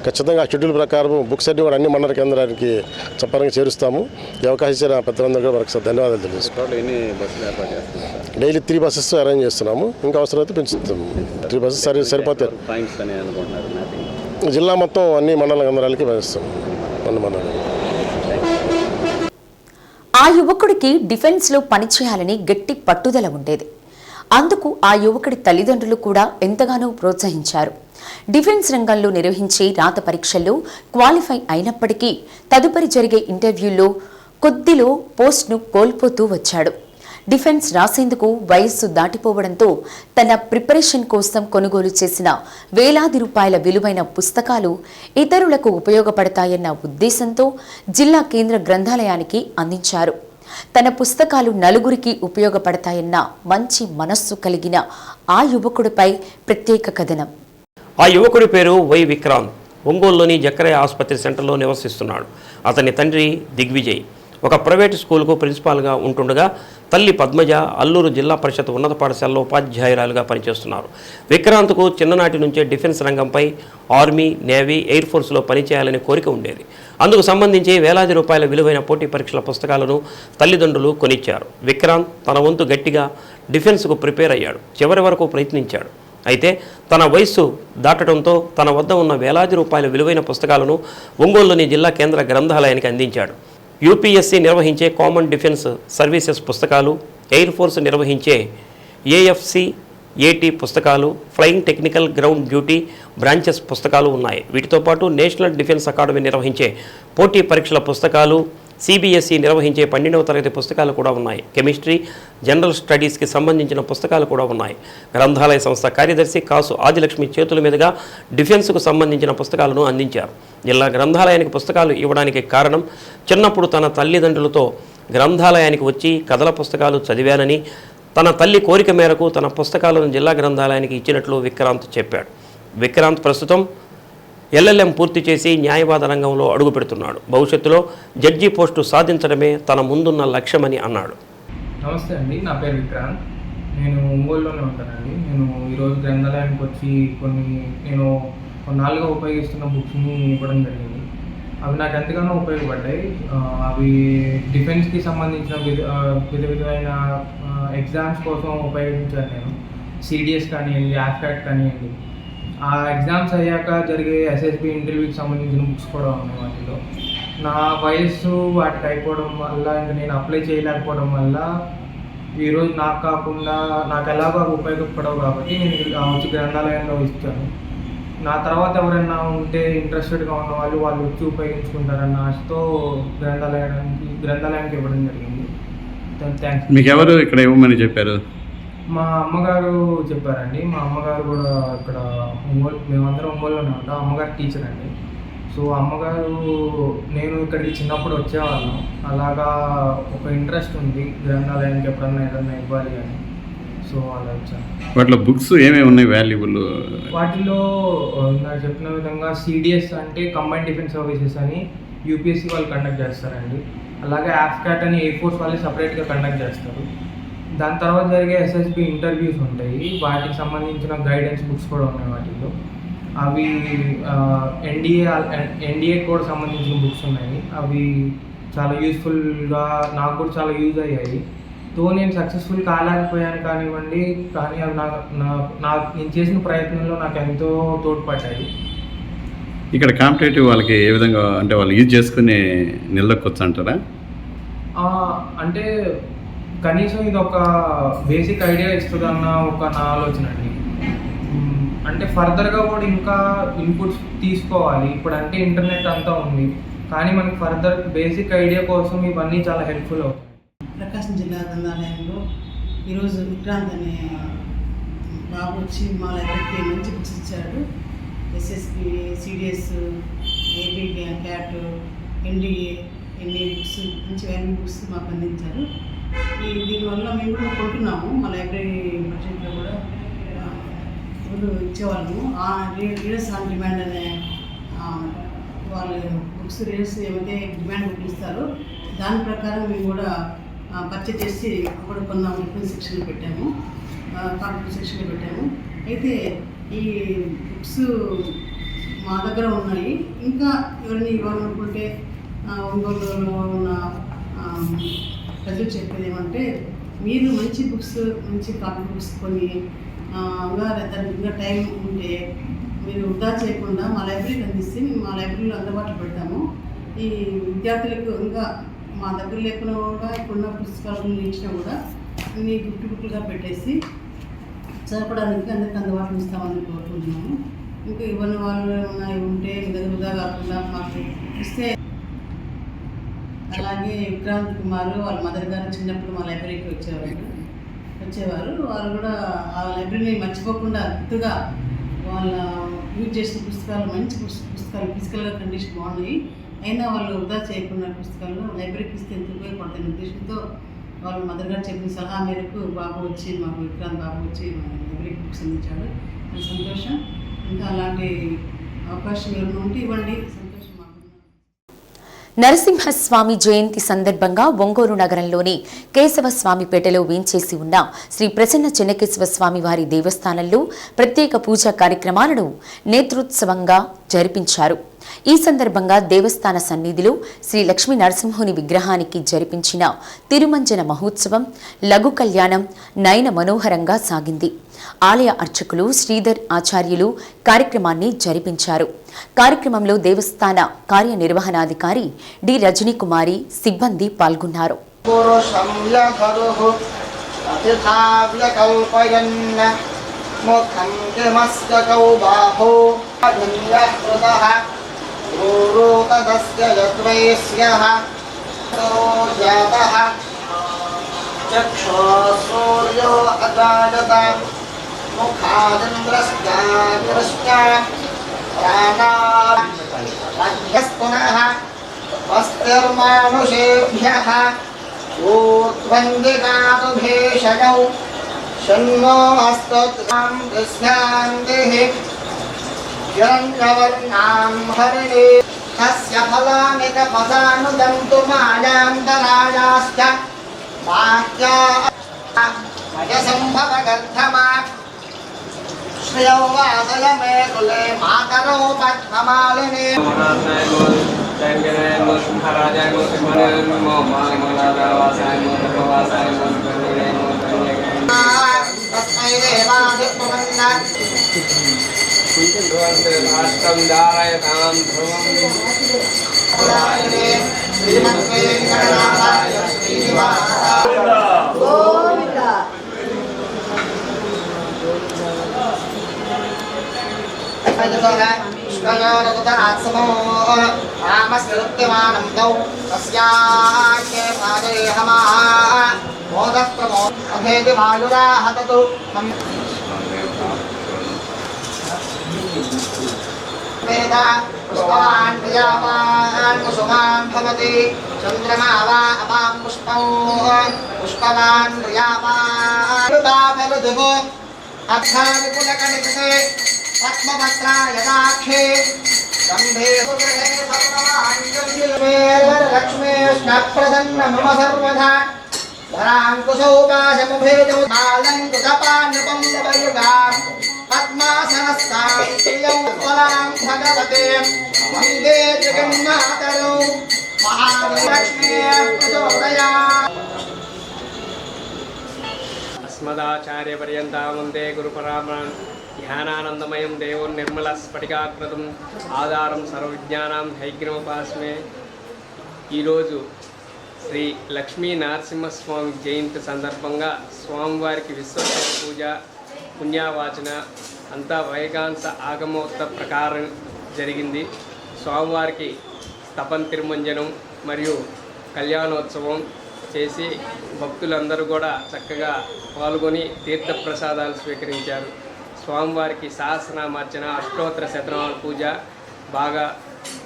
ఖచ్చితంగా ఆ షెడ్యూల్ ప్రకారం బుక్స్ అన్ని కూడా అన్ని మండల కేంద్రానికి చెప్పడానికి చేరుస్తాము. ఈ అవకాశం ఇచ్చిన పెద్దలందరూ కూడా మనకు ధన్యవాదాలు తెలియజేస్తాం. డైలీ 3 బస్సెస్ అరేంజ్ చేస్తున్నాము. ఇంకా అవసరమైతే పెంచుతాము. 3 బస్సెస్ సరిపోతాయి. జిల్లా మొత్తం అన్ని మండల కేంద్రాలకి వేస్తాం. అన్ని మండలాలు. ఆ యువకుడికి డిఫెన్స్లో పనిచేయాలని గట్టి పట్టుదల ఉండేది. అందుకు ఆ యువకుడి తల్లిదండ్రులు కూడా ఎంతగానో ప్రోత్సహించారు. డిఫెన్స్ రంగంలో నిర్వహించే రాత పరీక్షల్లో క్వాలిఫై అయినప్పటికీ తదుపరి జరిగే ఇంటర్వ్యూల్లో కొద్దిలో పోస్ట్ను కోల్పోతూ వచ్చాడు. డిఫెన్స్ రాసేందుకు వయస్సు దాటిపోవడంతో తన ప్రిపరేషన్ కోసం కొనుగోలు చేసిన వేలాది రూపాయల విలువైన పుస్తకాలు ఇతరులకు ఉపయోగపడతాయన్న ఉద్దేశంతో జిల్లా కేంద్ర గ్రంథాలయానికి అందించారు. తన పుస్తకాలు నలుగురికి ఉపయోగపడతాయన్న మంచి మనస్సు కలిగిన ఆ యువకుడిపై ప్రత్యేక కథనం. ఆ యువకుడి పేరు వై విక్రాంత్. ఒంగోలులోని జక్కరయ్య ఆసుపత్రి సెంటర్లో నివసిస్తున్నాడు. అతని తండ్రి దిగ్విజయ్ ఒక ప్రైవేటు స్కూలుకు ప్రిన్సిపాల్గా ఉంటుండగా తల్లి పద్మజ అల్లూరు జిల్లా పరిషత్ ఉన్నత పాఠశాలలో ఉపాధ్యాయురాలుగా పనిచేస్తున్నారు. విక్రాంత్కు చిన్ననాటి నుంచే డిఫెన్స్ రంగంపై ఆర్మీ, నేవీ, ఎయిర్ ఫోర్స్లో పనిచేయాలని కోరిక ఉండేది. అందుకు సంబంధించి వేలాది రూపాయల విలువైన పోటీ పరీక్షల పుస్తకాలను తల్లిదండ్రులు కొనిచ్చారు. విక్రాంత్ తన వంతు గట్టిగా డిఫెన్స్కు ప్రిపేర్ అయ్యాడు. చివరి వరకు ప్రయత్నించాడు. అయితే తన వయస్సు దాటడంతో తన వద్ద ఉన్న వేలాది రూపాయల విలువైన పుస్తకాలను ఒంగోలులోని జిల్లా కేంద్ర గ్రంథాలయానికి అందించాడు. యూపీఎస్సీ నిర్వహించే కామన్ డిఫెన్స్ సర్వీసెస్ పుస్తకాలు, ఎయిర్ ఫోర్స్ నిర్వహించే ఏఎఫ్సి ఏటీ పుస్తకాలు, flying technical ground duty branches పుస్తకాలు ఉన్నాయి. వీటితో పాటు నేషనల్ డిఫెన్స్ అకాడమీ నిర్వహించే పోటీ పరీక్షల పుస్తకాలు, సిబిఎస్ఈ నిర్వహించే 12వ తరగతి పుస్తకాలు కూడా ఉన్నాయి. కెమిస్ట్రీ, జనరల్ స్టడీస్కి సంబంధించిన పుస్తకాలు కూడా ఉన్నాయి. గ్రంథాలయ సంస్థ కార్యదర్శి కాసు ఆదిలక్ష్మి చేతుల మీదుగా డిఫెన్స్కు సంబంధించిన పుస్తకాలను అందించారు. జిల్లా గ్రంథాలయానికి పుస్తకాలు ఇవ్వడానికి కారణం చిన్నప్పుడు తన తల్లిదండ్రులతో గ్రంథాలయానికి వచ్చి కథల పుస్తకాలు చదివానని, తన తల్లి కోరిక మేరకు తన పుస్తకాలను జిల్లా గ్రంథాలయానికి ఇచ్చినట్లు విక్రాంత్ చెప్పాడు. విక్రాంత్ ప్రస్తుతం ఎల్ఎల్ఎం పూర్తి చేసి న్యాయవాద రంగంలో అడుగుపెడుతున్నాడు. భవిష్యత్తులో జడ్జి పోస్టు సాధించడమే తన ముందున్న లక్ష్యమని అన్నాడు. నమస్తే అండి, నా పేరు విక్రాంత్. నేను ఒంగోలులోనే ఉంటానండి. నేను ఈరోజు గ్రంథాలయానికి వచ్చి నేను కొన్నాళ్ళుగా ఉపయోగిస్తున్న బుక్స్ని ఇవ్వడం జరిగింది. అవి నాకు ఎంతగానో ఉపయోగపడ్డాయి. అవి డిఫెన్స్కి సంబంధించిన విధమైన ఎగ్జామ్స్ కోసం ఉపయోగించాను. నేను సిడిఎస్ కానివ్వండి, ఆఫ్కాట్ కానివ్వండి, ఆ ఎగ్జామ్స్ అయ్యాక జరిగే ఎస్ఎస్బి ఇంటర్వ్యూకి సంబంధించిన బుక్స్ కూడా ఉన్నాయి. వాటిలో నా వయస్సు వాటికి అయిపోవడం వల్ల ఇంకా నేను అప్లై చేయలేకపోవడం వల్ల ఈరోజు నాకు కాకుండా నాకు ఎలాగో ఉపయోగపడవు కాబట్టి నేను వచ్చి గ్రంథాలయంలో ఇస్తాను. నా తర్వాత ఎవరైనా ఉంటే ఇంట్రెస్టెడ్గా ఉన్న వాళ్ళు వచ్చి ఉపయోగించుకుంటారన్న ఆశతో గ్రంథాలయానికి ఇవ్వడం జరిగింది. థ్యాంక్స్. మీకు ఎవరు ఇక్కడ ఇవ్వమని చెప్పారు? మా అమ్మగారు చెప్పారండి. మా అమ్మగారు కూడా ఇక్కడ మేమందరం ఒంగోలులోనే ఉంటాం. అమ్మగారు టీచర్ అండి. సో అమ్మగారు నేను ఇక్కడికి చిన్నప్పుడు వచ్చేవాళ్ళం. అలాగా ఒక ఇంట్రెస్ట్ ఉంది గ్రంథాలయానికి ఎప్పుడన్నా ఏదన్నా ఇవ్వాలి అని. సో అలా వచ్చాను. వాటిలో బుక్స్ ఏమేమి ఉన్నాయి వాల్యుబుల్? వాటిలో నాకు చెప్పిన విధంగా సిడిఎస్ అంటే కంబైన్డ్ డిఫెన్స్ సర్వీసెస్ అని యూపీఎస్సీ వాళ్ళు కండక్ట్ చేస్తారండి. అలాగే ఆఫ్కాట్ అని ఎయిర్ ఫోర్స్ వాళ్ళు సపరేట్గా కండక్ట్ చేస్తారు. దాని తర్వాత జరిగే ఎస్ఎస్బి ఇంటర్వ్యూస్ ఉంటాయి. వాటికి సంబంధించిన గైడెన్స్ బుక్స్ కూడా ఉన్నాయి. వాటిల్లో అవి ఎన్డీఏ కూడా సంబంధించిన బుక్స్ ఉన్నాయి. అవి చాలా యూస్ఫుల్గా నాకు కూడా చాలా యూజ్ అయ్యాయి. నేను సక్సెస్ఫుల్ కాలేకపోయాను కానివ్వండి, కానీ అవి నేను చేసిన ప్రయత్నంలో నాకు ఎంతో తోడ్పడ్డాయి. ఇక్కడ కాంపిటేటివ్ వాళ్ళకి ఏ విధంగా అంటే వాళ్ళు యూజ్ చేసుకుని నిలదొక్కొచ్చు అంటారా? అంటే కనీసం ఇది ఒక బేసిక్ ఐడియా ఇస్తుందన్న ఒక నా ఆలోచన అండి. అంటే ఫర్దర్గా కూడా ఇంకా ఇన్పుట్స్ తీసుకోవాలి. ఇప్పుడు అంటే ఇంటర్నెట్ అంతా ఉంది, కానీ మనకి ఫర్దర్ బేసిక్ ఐడియా కోసం ఇవన్నీ చాలా హెల్ప్ఫుల్ అవుతాయి. ప్రకాశం జిల్లా గ్రంథాలయంలో ఈరోజు విక్రాంత్ అనే బాబు వచ్చి మా లైబ్రరీకి మంచి బుక్స్ ఇచ్చాడు. SSP, CDS, AP cat, NDA ఎన్ని బుక్స్, మంచి వాల్యూ బుక్స్ మాకు అందించారు. దీనివల్ల మేము కూడా కొంటున్నాము. మా లైబ్రరీ బడ్జెట్లో కూడా ఇప్పుడు ఇచ్చేవాళ్ళము. రీడర్స్ ఆన్ డిమాండ్ అనే వాళ్ళు బుక్స్ రీడర్స్ ఏమైతే డిమాండ్ బుక్ ఇస్తారో దాని ప్రకారం మేము కూడా పర్చేజ్ చేసి అప్పుడు కొన్న రిఫరెన్స్ సెక్షన్లో పెట్టాము, కాంపిటేటివ్ సెక్షన్లో పెట్టాము. అయితే ఈ బుక్స్ మా దగ్గర ఉన్నాయి. ఇంకా ఎవరిని ఇవ్వాలనుకుంటే ఒంగోలులో ఉన్న ప్రజలు చెప్పేది ఏమంటే, మీరు మంచి బుక్స్, మంచి కాంపిటేటివ్ బుక్స్ కొని దానికి ఇంకా టైం ఉంటే మీరు వృధా చేయకుండా మా లైబ్రరీకి అందిస్తే మేము మా లైబ్రరీలో అందుబాటులో పెడతాము. ఈ విద్యార్థులకు ఇంకా మా దగ్గర లేకుండా కూడా ఇప్పుడున్న పుస్తకాలను ఇచ్చినా కూడా అన్ని గుట్టుగా పెట్టేసి చదవడానికి అందరికీ అందుబాటులో ఇస్తామని కోరుకుంటున్నాము. ఇంకా ఇవన్నీ వాళ్ళు ఏమన్నా ఉంటే మీ దగ్గర వృధా కాకుండా మాకు ఇస్తే. అలాగే విక్రాంత్ కుమార్ వాళ్ళ మదర్ గారు చిన్నప్పుడు మా లైబ్రరీకి వచ్చేవారు. వాళ్ళు కూడా ఆ లైబ్రరీని మర్చిపోకుండా గుర్తుగా వాళ్ళ యూజ్ చేసిన పుస్తకాలు, మంచి పుస్తకాలు, ఫిజికల్గా కండిషన్ బాగున్నాయి, అయినా వాళ్ళు వృధా చేయకుండా పుస్తకాలను లైబ్రరీకి ఇస్తే ఎంత ఉపయోగపడుతున్న ఉద్దేశంతో వాళ్ళు మదర్ గారు చెప్పిన సలహా మేరకు బాబు వచ్చి మాకు విక్రాంత్ బాబు వచ్చి మా లైబ్రరీకి బుక్స్ అందించాడు. అది సంతోషం. ఇంకా అలాంటి అవకాశం ఎవరైనా ఉంటే ఇవ్వండి, సంతోషం. నరసింహస్వామి జయంతి సందర్భంగా ఒంగోలు నగరంలోని కేశవస్వామిపేటలో వేంచేసి ఉన్న శ్రీ ప్రసన్న చెన్నకేశవ స్వామి వారి దేవస్థానంలో ప్రత్యేక పూజా కార్యక్రమాలను నేత్రోత్సవంగా జరిపించారు. ఈ సందర్భంగా దేవస్థాన సన్నిధిలో శ్రీ లక్ష్మీ నరసింహుని విగ్రహానికి జరిపించిన తిరుమంజన మహోత్సవం, లఘు కళ్యాణం నయన మనోహరంగా సాగింది. ఆలయ అర్చకులు శ్రీధర్ ఆచార్యులు కార్యక్రమాన్ని జరిపించారు. కార్యక్రమంలో దేవస్థాన కార్యనిర్వహణాధికారి డి రజనీ కుమారి, సిబ్బంది పాల్గొన్నారు. वस्तिर्मानुषेभ्यः ऊर्ध्वन्दिकातुभेषजौ शन्नो हस्तोत्सां दस्यान्तिः हिरण्यवर्णां हरिणे तस्य फलानि कपदानुदन्तु मायान्तरायाश्च वाक्या मयसम्भवगर्धमा श्रियौ वासय मे कुले मातरौ पद्ममालिनी तस्मै देवादिप्रपन्न राष्ट्रं धारयतां ध्रुवं श्रीमद्वेङ्कटनाथाय श्रीनिवासाय रामस्कृत्यमानं तौ तस्याख्ये पादे हमाः मोदः प्रमो अभेदि वायुरा हततु वेदा पुष्पवान् क्रियावान् कुसुमान् भवति चन्द्रमा वा अपां पुष्पौ पुष्पवान् क्रियावान् फलदिवो अर्थादिपुलकणिकते पद्मपत्रा यदाक्षे गम्भे लक्ष्मीष्णप्रसन्न मम सर्वधा धराङ्कुशौकाशमुभेदौ बालङ्कुतपान्युपं लवयुगा पद्मासनस्तां प्रियौ त्वलां भगवते वन्दे जगन्मातरौ महालक्ष्मीः प्रचोदयात् अस्मदाचार्यपर्यन्तां वन्दे गुरुपरामं ध्यानानन्दमयं देवं निर्मलस्फटिकाकृतिम् आधारं सर्वविज्ञानां हैग्रीवोपास्मे। ఈరోజు శ్రీ లక్ష్మీ నరసింహస్వామి జయంతి సందర్భంగా స్వామివారికి విశ్వకర్మ పూజ పుణ్యావాచన అంతా వైగాంస ఆగమోక్త ప్రకారం జరిగింది. స్వామివారికి తపన్ తిరుమంజనం మరియు కళ్యాణోత్సవం చేసి భక్తులందరూ కూడా చక్కగా పాల్గొని తీర్థప్రసాదాలు స్వీకరించారు. స్వామివారికి సహస్రనామార్చన అష్టోత్తర శతనామ పూజ బాగా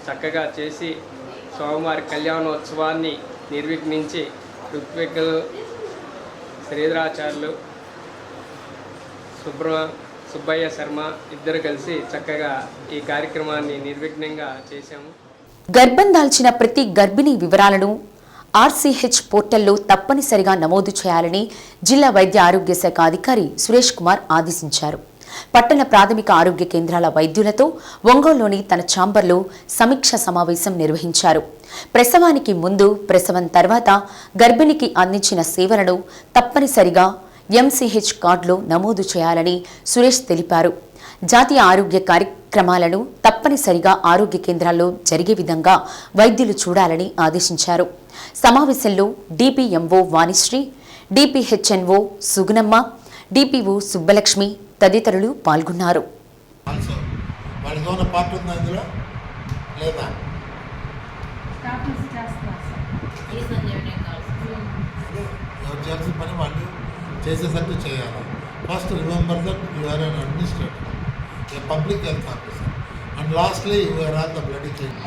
చక్కగా చేసి స్వామివారి కళ్యాణోత్సవాన్ని నిర్విఘ్నించి ఋత్విక్కులు శ్రీధరాచార్యులు సుబ్బయ్య శర్మ ఇద్దరు కలిసి చక్కగా ఈ కార్యక్రమాన్ని నిర్విఘ్నంగా చేశాము. గర్భం దాల్చిన ప్రతి గర్భిణీ వివరాలను ఆర్సీహెచ్ పోర్టల్లో తప్పనిసరిగా నమోదు చేయాలని జిల్లా వైద్య ఆరోగ్య శాఖ అధికారి సురేష్ కుమార్ ఆదేశించారు. పట్టణ ప్రాథమిక ఆరోగ్య కేంద్రాల వైద్యులతో ఒంగోలులోని తన ఛాంబర్లో సమీక్ష సమావేశం నిర్వహించారు. ప్రసవానికి ముందు, ప్రసవం తర్వాత గర్భిణికి అందించిన సేవలను తప్పనిసరిగా ఎంసీహెచ్ కార్డులో నమోదు చేయాలని సురేష్ తెలిపారు. జాతీయ ఆరోగ్య కార్యక్రమాలను తప్పనిసరిగా ఆరోగ్య కేంద్రాల్లో జరిగే విధంగా వైద్యులు చూడాలని ఆదేశించారు. సమావేశంలో DPMO Vanisri, DPHNO Sugunamma, DPO Subbalakshmi తదితరులు పాల్గొన్నారు. చేసేటట్టు చేయాలి. First remember that you are an administrator, a public health officer, and lastly you are on the blood clean.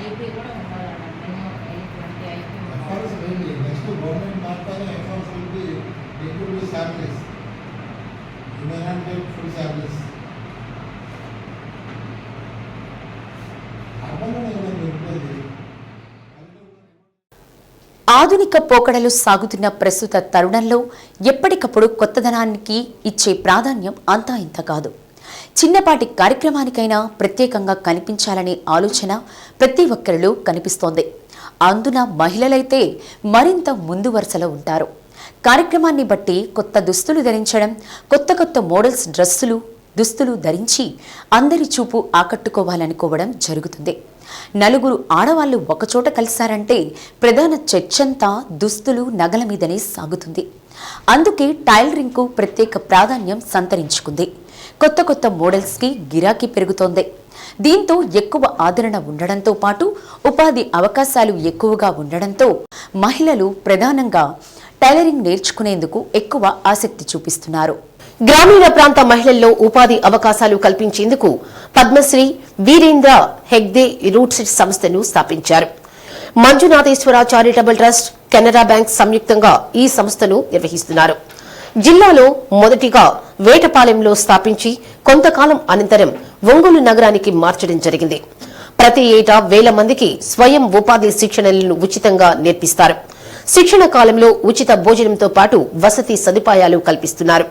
Next government మాత్రమే accounts will be include salaries. You may not get full salaries. ఆధునిక పోకడలు సాగుతున్న ప్రస్తుత తరుణంలో ఎప్పటికప్పుడు కొత్తదనానికి ఇచ్చే ప్రాధాన్యం అంతా ఇంత కాదు. చిన్నపాటి కార్యక్రమానికైనా ప్రత్యేకంగా కనిపించాలనే ఆలోచన ప్రతి ఒక్కరిలో కనిపిస్తోంది. అందున మహిళలైతే మరింత ముందు వరుసలో ఉంటారు. కార్యక్రమాన్ని బట్టి కొత్త దుస్తులు ధరించడం, కొత్త కొత్త మోడల్స్ దుస్తులు ధరించి అందరి చూపు ఆకట్టుకోవాలనుకోవడం జరుగుతుంది. నలుగురు ఆడవాళ్లు ఒకచోట కలిశారంటే ప్రధాన చర్చంతా దుస్తులు, నగల మీదనే సాగుతుంది. అందుకే టైలరింగ్కు ప్రత్యేక ప్రాధాన్యం సంతరించుకుంది. కొత్త కొత్త మోడల్స్కి గిరాకీ పెరుగుతోంది. దీంతో ఎక్కువ ఆదరణ ఉండడంతో పాటు ఉపాధి అవకాశాలు ఎక్కువగా ఉండడంతో మహిళలు ప్రధానంగా టైలరింగ్ నేర్చుకునేందుకు ఎక్కువ ఆసక్తి చూపిస్తున్నారు. గ్రామీణ ప్రాంత మహిళల్లో ఉపాధి అవకాశాలు కల్పించేందుకు పద్మశ్రీ వీరేంద్ర హెగ్దే రూట్ సెట్ సంస్థను స్థాపించారు. Manjunatheshwara charitable trust, Canara bank సంయుక్తంగా ఈ సంస్థను నిర్వహిస్తున్నారు. జిల్లాలో మొదటిగా వేటపాలెంలో స్థాపించి కొంతకాలం అనంతరం ఒంగోలు నగరానికి మార్చడం జరిగింది. ప్రతి ఏటా 1000 మందికి స్వయం ఉపాధి శిక్షణలను ఉచితంగా నేర్పిస్తారు. శిక్షణ కాలంలో ఉచిత భోజనంతో పాటు వసతి సదుపాయాలు కల్పిస్తున్నారు.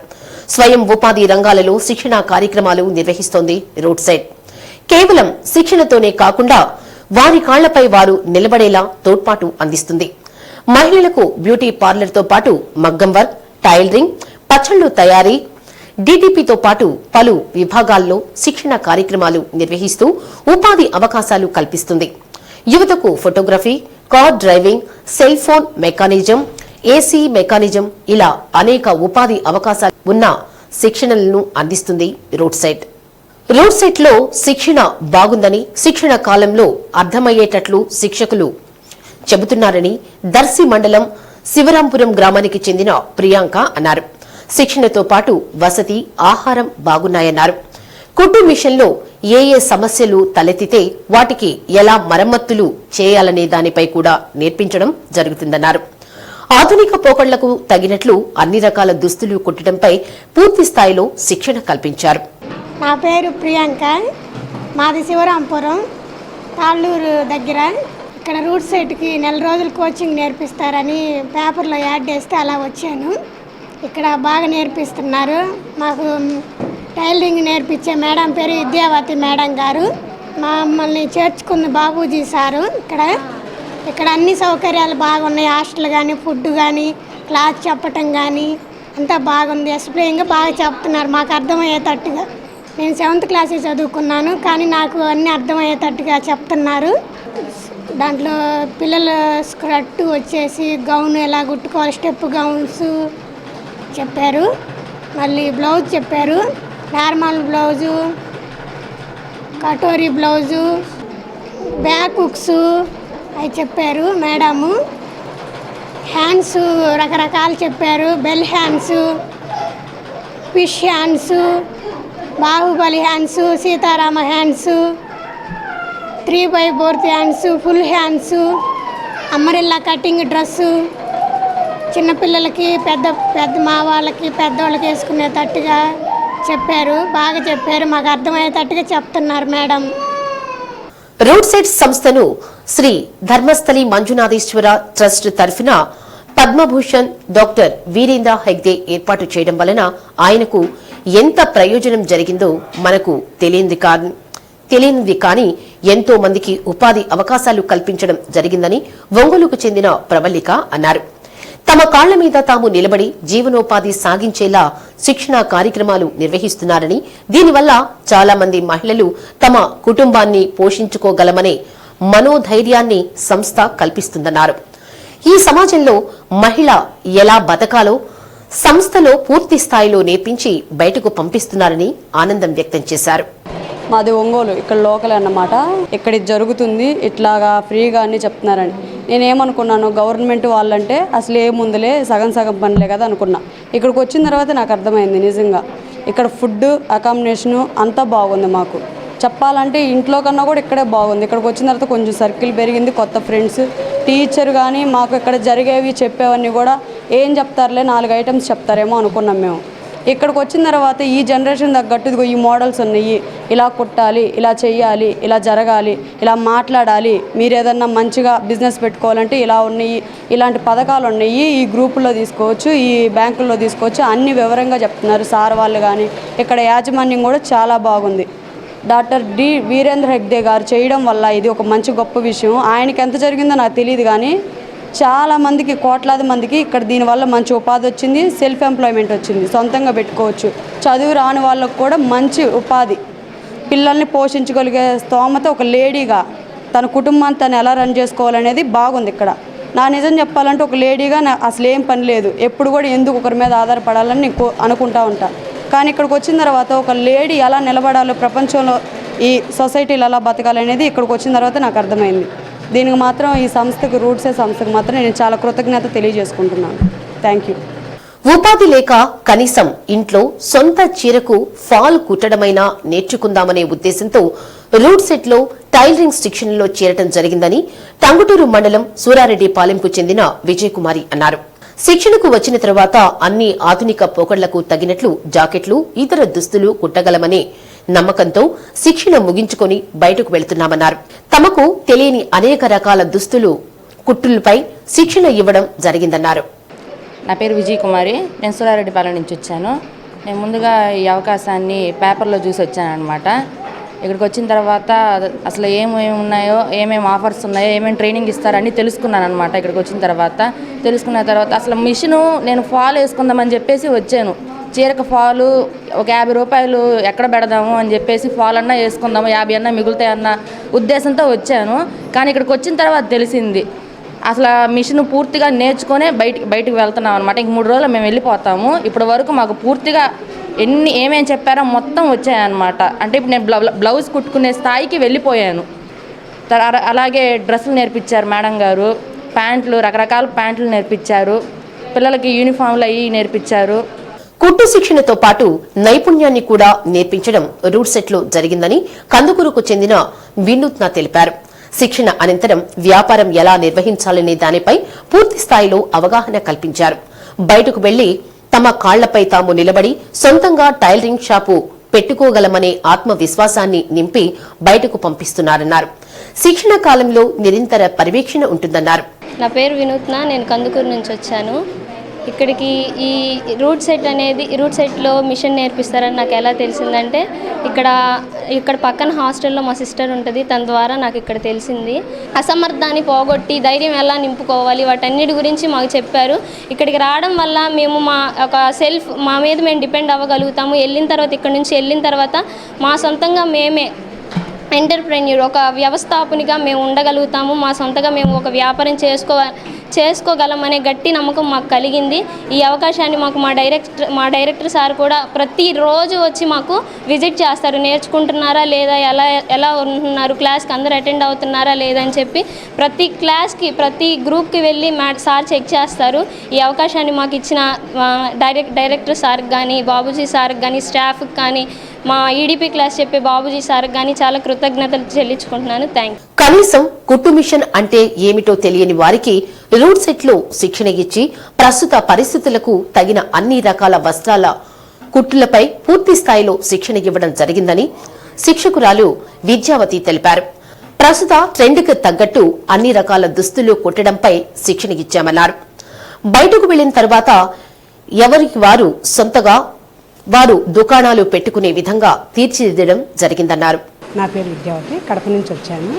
స్వయం ఉపాధి రంగాలలో శిక్షణా కార్యక్రమాలు నిర్వహిస్తోంది రూట్ సెట్. కేవలం శిక్షణతోనే కాకుండా వారి కాళ్లపై వారు నిలబడేలా తోడ్పాటు అందిస్తుంది. మహిళలకు బ్యూటీ పార్లర్తో పాటు మగ్గం వర్క్, టైలరింగ్, పచ్చళ్లు తయారీ, డీటీపీతో పాటు పలు విభాగాల్లో శిక్షణ కార్యక్రమాలు నిర్వహిస్తూ ఉపాధి అవకాశాలు కల్పిస్తుంది. యువతకు photography, car driving, cell phone mechanism, AC mechanism ఇలా అనేక ఉపాధి అవకాశాలు ఉన్న శిక్షణలను అందిస్తుంది రూట్ సెట్. రూట్ సెట్ లో శిక్షణ బాగుందని, శిక్షణ కాలంలో అర్థమయ్యేటట్లు శిక్షకులు చెబుతున్నారని దర్శి మండలం శివరాంపురం గ్రామానికి చెందిన ప్రియాంక అన్నారు. శిక్షణతో పాటు వసతి, ఆహారం బాగున్నాయన్నారు. కుట్టు మిషన్లో ఏ సమస్యలు తలెత్తితే వాటికి ఎలా మరమ్మతులు చేయాలనే దానిపై కూడా నేర్పించడం జరుగుతుందన్నారు. ఆధునిక పోకడలకు తగినట్లు అన్ని రకాల దుస్తులు కుట్టడంపై పూర్తి స్థాయిలో శిక్షణ కల్పించారు. నా పేరు ప్రియాంక, మాది శివరాంపురం తాళ్ళూరు దగ్గర. ఇక్కడ రూట్ సెట్కి 4 రోజులు కోచింగ్ నేర్పిస్తారని పేపర్లో యాడ్ చేస్తే అలా వచ్చాను. ఇక్కడ బాగా నేర్పిస్తున్నారు. మాకు టైలరింగ్ నేర్పించే మేడం పేరు విద్యావతి మేడం గారు. మమ్మల్ని చేర్చుకుంది బాబూజీ సారు. ఇక్కడ అన్ని సౌకర్యాలు బాగున్నాయి. హాస్టల్ కానీ, ఫుడ్ కానీ, క్లాస్ చెప్పటం కానీ అంతా బాగుంది, ఎక్స్ప్లెయిన్గా బాగా చెప్తున్నారు మాకు అర్థమయ్యేటట్టుగా. నేను 7th క్లాసే చదువుకున్నాను, కానీ నాకు అన్నీ అర్థమయ్యేటట్టుగా చెప్తున్నారు. దాంట్లో పిల్లల స్కర్ట్ వచ్చేసి గౌన్ ఎలా కుట్టుకోవాలి, స్టెప్ గౌన్స్ చెప్పారు. మళ్ళీ బ్లౌజ్ చెప్పారు, normal blouse, katori blouse, back hooks అవి చెప్పారు మేడము. హ్యాండ్స్ రకరకాలు చెప్పారు, bell hands, fish hands, Baahubali hands, Sitarama hands, 3/4 hands, full hands, umbrella cutting dress, చిన్నపిల్లలకి పెద్ద మా వాళ్ళకి పెద్దవాళ్ళకి వేసుకునేటట్టుగా చెప్పారు. బాగా చెప్పారు, మాకు అర్థమయ్యేటట్టుగా చెప్తున్నారు మేడం. రూట్ సెట్ సంస్థను శ్రీ ధర్మస్థలి మంజునాథేశ్వర ట్రస్ట్ తరఫున పద్మభూషణ్ డాక్టర్ వీరేంద్ర హెగ్దే ఏర్పాటు చేయడం వలన ఆయనకు ఎంత ప్రయోజనం జరిగిందో మనకు తెలియనిది కానీ ఎంతో మందికి ఉపాధి అవకాశాలు కల్పించడం జరిగిందని ఒంగోలుకు చెందిన ప్రవళిక అన్నారు. తమ కాళ్ల మీద తాము నిలబడి జీవనోపాధి సాగించేలా శిక్షణా కార్యక్రమాలు నిర్వహిస్తున్నారని, దీనివల్ల చాలా మంది మహిళలు తమ కుటుంబాన్ని పోషించుకోగలమనే మనోధైర్యాన్ని సంస్థ కల్పిస్తుందన్నారు. ఈ సమాజంలో మహిళ ఎలా బతకాలో సంస్థలో పూర్తి స్థాయిలో నేర్పించి బయటకు పంపిస్తున్నారని ఆనందం వ్యక్తం చేశారు. మాది ఒంగోలు, ఇక్కడ లోకల్ అన్నమాట. ఇక్కడ ఇది జరుగుతుంది, ఇట్లాగా ఫ్రీగా అన్నీ చెప్తున్నారని నేనేమనుకున్నాను, గవర్నమెంట్ వాళ్ళంటే అసలు ఏముందులే సగం పనులే కదా అనుకున్నా. ఇక్కడికి వచ్చిన తర్వాత నాకు అర్థమైంది నిజంగా ఇక్కడ ఫుడ్ అకామిడేషను అంతా బాగుంది. మాకు చెప్పాలంటే ఇంట్లో కన్నా కూడా ఇక్కడే బాగుంది. ఇక్కడికి వచ్చిన తర్వాత కొంచెం సర్కిల్ పెరిగింది, కొత్త ఫ్రెండ్స్, టీచర్ కానీ మాకు ఇక్కడ జరిగేవి చెప్పేవన్నీ కూడా ఏం చెప్తారులే 4 ఐటమ్స్ చెప్తారేమో అనుకున్నాం మేము. ఇక్కడికి వచ్చిన తర్వాత ఈ జనరేషన్ తగ్గట్టు ఈ మోడల్స్ ఉన్నాయి, ఇలా కుట్టాలి, ఇలా చెయ్యాలి, ఇలా జరగాలి, ఇలా మాట్లాడాలి, మీరు ఏదన్నా మంచిగా బిజినెస్ పెట్టుకోవాలంటే ఇలా ఉన్నాయి, ఇలాంటి పథకాలు ఉన్నాయి, ఈ గ్రూపుల్లో తీసుకోవచ్చు, ఈ బ్యాంకుల్లో తీసుకోవచ్చు, అన్ని వివరంగా చెప్తున్నారు సార్ వాళ్ళు. కానీ ఇక్కడ యాజమాన్యం కూడా చాలా బాగుంది. డాక్టర్ డి వీరేంద్ర హెగ్దే గారు చేయడం వల్ల ఇది ఒక మంచి గొప్ప విషయం. ఆయనకి ఎంత జరిగిందో నాకు తెలియదు, కానీ చాలా మందికి, కోట్లాది మందికి ఇక్కడ దీనివల్ల మంచి ఉపాధి వచ్చింది, సెల్ఫ్ ఎంప్లాయ్మెంట్ వచ్చింది, సొంతంగా పెట్టుకోవచ్చు. చదువు రాని వాళ్ళకు కూడా మంచి ఉపాధి, పిల్లల్ని పోషించగలిగే స్తోమత ఒక లేడీగా తన కుటుంబాన్ని తను ఎలా రన్ చేసుకోవాలనేది బాగుంది ఇక్కడ. నా నిజం చెప్పాలంటే ఒక లేడీగా అసలు ఏం పని లేదు, ఎప్పుడు కూడా ఎందుకు ఒకరి మీద ఆధారపడాలని నేను అనుకుంటా ఉంటా. కానీ ఇక్కడికి వచ్చిన తర్వాత ఒక లేడీ ఎలా నిలబడాలో, ప్రపంచంలో ఈ సొసైటీలో ఎలా బతకాలనేది ఇక్కడికి వచ్చిన తర్వాత నాకు అర్థమైంది. దీనికి మాత్రం ఈ సంస్థకు, రూట్సే సంస్థకు మాత్రం నేను చాలా కృతజ్ఞత తెలియజేసుకుంటున్నాను. Thank you. ఉపాధి లేక కనీసం ఇంట్లో సొంత చీరకు ఫాల్ కుట్టడమైనా నేర్చుకుందామనే ఉద్దేశంతో రూట్ సెట్ లో టైలరింగ్ శిక్షణలో చేరటం జరిగిందని టంగుటూరు మండలం సూరారెడ్డిపాలెంకు చెందిన విజయకుమారి అన్నారు. శిక్షణకు వచ్చిన తర్వాత అన్ని ఆధునిక పోకడలకు తగినట్లు జాకెట్లు, ఇతర దుస్తులు కుట్టగలమనే నమ్మకంతో శిక్షణ ముగించుకొని బయటకు వెళ్తున్నామన్నారు. తమకు తెలియని అనేక రకాల దుస్తులు కుట్టులపై శిక్షణ ఇవ్వడం జరిగిందన్నారు. నా పేరు విజయకుమారి, నేను సూరారెడ్డిపాలెం నుంచి వచ్చాను. నేను ముందుగా ఈ అవకాశాన్ని పేపర్లో చూసి వచ్చాను అనమాట. ఇక్కడికి వచ్చిన తర్వాత అసలు ఏమేమి ఉన్నాయో, ఏమేమి ఆఫర్స్ ఉన్నాయో, ఏమేమి ట్రైనింగ్ ఇస్తారని తెలుసుకున్నాను అనమాట. ఇక్కడికి వచ్చిన తెలుసుకున్న తర్వాత అసలు మిషను నేను ఫాల్ వేసుకుందామని చెప్పేసి వచ్చాను. చీరకు ఫాలు ఒక 50 రూపాయలు ఎక్కడ పెడదాము అని చెప్పేసి ఫాల్ అన్నా వేసుకుందాము, 50 అన్నా మిగులుతాయన్న ఉద్దేశంతో వచ్చాను. కానీ ఇక్కడికి వచ్చిన తర్వాత తెలిసింది అసలు మిషన్ పూర్తిగా నేర్చుకునే బయటికి వెళ్తున్నాం అనమాట. ఇంక 3 రోజులు మేము వెళ్ళిపోతాము. ఇప్పటి వరకు మాకు పూర్తిగా ఏమేమి చెప్పారో మొత్తం వచ్చాయన్నమాట. అంటే ఇప్పుడు నేను బ్లౌజ్ కుట్టుకునే స్థాయికి వెళ్ళిపోయాను. అలాగే డ్రెస్సులు నేర్పించారు మేడం గారు, ప్యాంట్లు, రకరకాల ప్యాంట్లు నేర్పించారు, పిల్లలకి యూనిఫామ్లు అవి నేర్పించారు. కుట్టు శిక్షణతో పాటు నైపుణ్యాన్ని కూడా నేర్పించడం రూట్ సెట్ లో జరిగిందని కందుకూరుకు చెందిన వినూత్న తెలిపారు. శిక్షణ అనంతరం వ్యాపారం ఎలా నిర్వహించాలనే దానిపై పూర్తి స్థాయిలో అవగాహన కల్పించారు. బయటకు వెళ్లి తమ కాళ్లపై తాము నిలబడి సొంతంగా టైలరింగ్ షాపు పెట్టుకోగలమనే ఆత్మవిశ్వాసాన్ని నింపి బయటకు పంపిస్తున్నారన్నారు. శిక్షణ కాలంలో నిరంతర పర్యవేక్షణ ఉంటుందన్నారు. నా పేరు వినూత్న, నేను కందుకూరు నుంచి వచ్చాను. ఇక్కడికి ఈ రూట్ సెట్లో మిషన్ నేర్పిస్తారని నాకు ఎలా తెలిసిందంటే ఇక్కడ పక్కన హాస్టల్లో మా సిస్టర్ ఉంటుంది, తన ద్వారా నాకు ఇక్కడ తెలిసింది. అసమర్థాన్ని పోగొట్టి ధైర్యం ఎలా నింపుకోవాలి వాటన్నిటి గురించి మాకు చెప్పారు. ఇక్కడికి రావడం వల్ల మేము మా మీద మేము డిపెండ్ అవ్వగలుగుతాము. ఇక్కడ నుంచి వెళ్ళిన తర్వాత మా సొంతంగా మేమే ఎంటర్ప్రెన్యూర్, ఒక వ్యవస్థాపకునిగా మేము ఉండగలుగుతాము. మా సొంతగా మేము ఒక వ్యాపారం చేసుకోగలమనే గట్టి నమ్మకం మాకు కలిగింది. ఈ అవకాశాన్ని మాకు మా డైరెక్టర్ సార్ కూడా ప్రతిరోజు వచ్చి మాకు విజిట్ చేస్తారు. నేర్చుకుంటున్నారా లేదా, ఎలా ఉంటున్నారు, క్లాస్కి అందరూ అటెండ్ అవుతున్నారా లేదా అని చెప్పి ప్రతి గ్రూప్కి వెళ్ళి సార్ చెక్ చేస్తారు. ఈ అవకాశాన్ని మాకు ఇచ్చిన డైరెక్టర్ సార్కి కానీ, బాబూజీ సార్కి కానీ, స్టాఫ్కి కానీ, మా ఈడీపీ క్లాస్ చెప్పే బాబూజీ సార్కి కానీ చాలా కృతజ్ఞతలు చెల్లించుకుంటున్నాను. Thank you. కనీసం కుట్టు మిషన్ అంటే ఏమిటో తెలియని వారికి రూట్ సెట్లో శిక్షణ ఇచ్చి ప్రస్తుత పరిస్థితులకు తగిన అన్ని రకాల వస్త్రాల కుట్టులపై పూర్తి స్థాయిలో శిక్షణ ఇవ్వడం జరిగిందని శిక్షకురాలు విద్యావతి తెలిపారు. ప్రస్తుత ట్రెండ్కు తగ్గట్టు అన్ని రకాల దుస్తులు కుట్టడంపై శిక్షణ ఇచ్చామన్నారు. బయటకు వెళ్లిన తర్వాత ఎవరికి వారు సొంతగా వారు దుకాణాలు పెట్టుకునే విధంగా తీర్చిదిద్దడం జరిగిందన్నారు. నా పేరు విద్యావతి, కడప నుంచి వచ్చాను.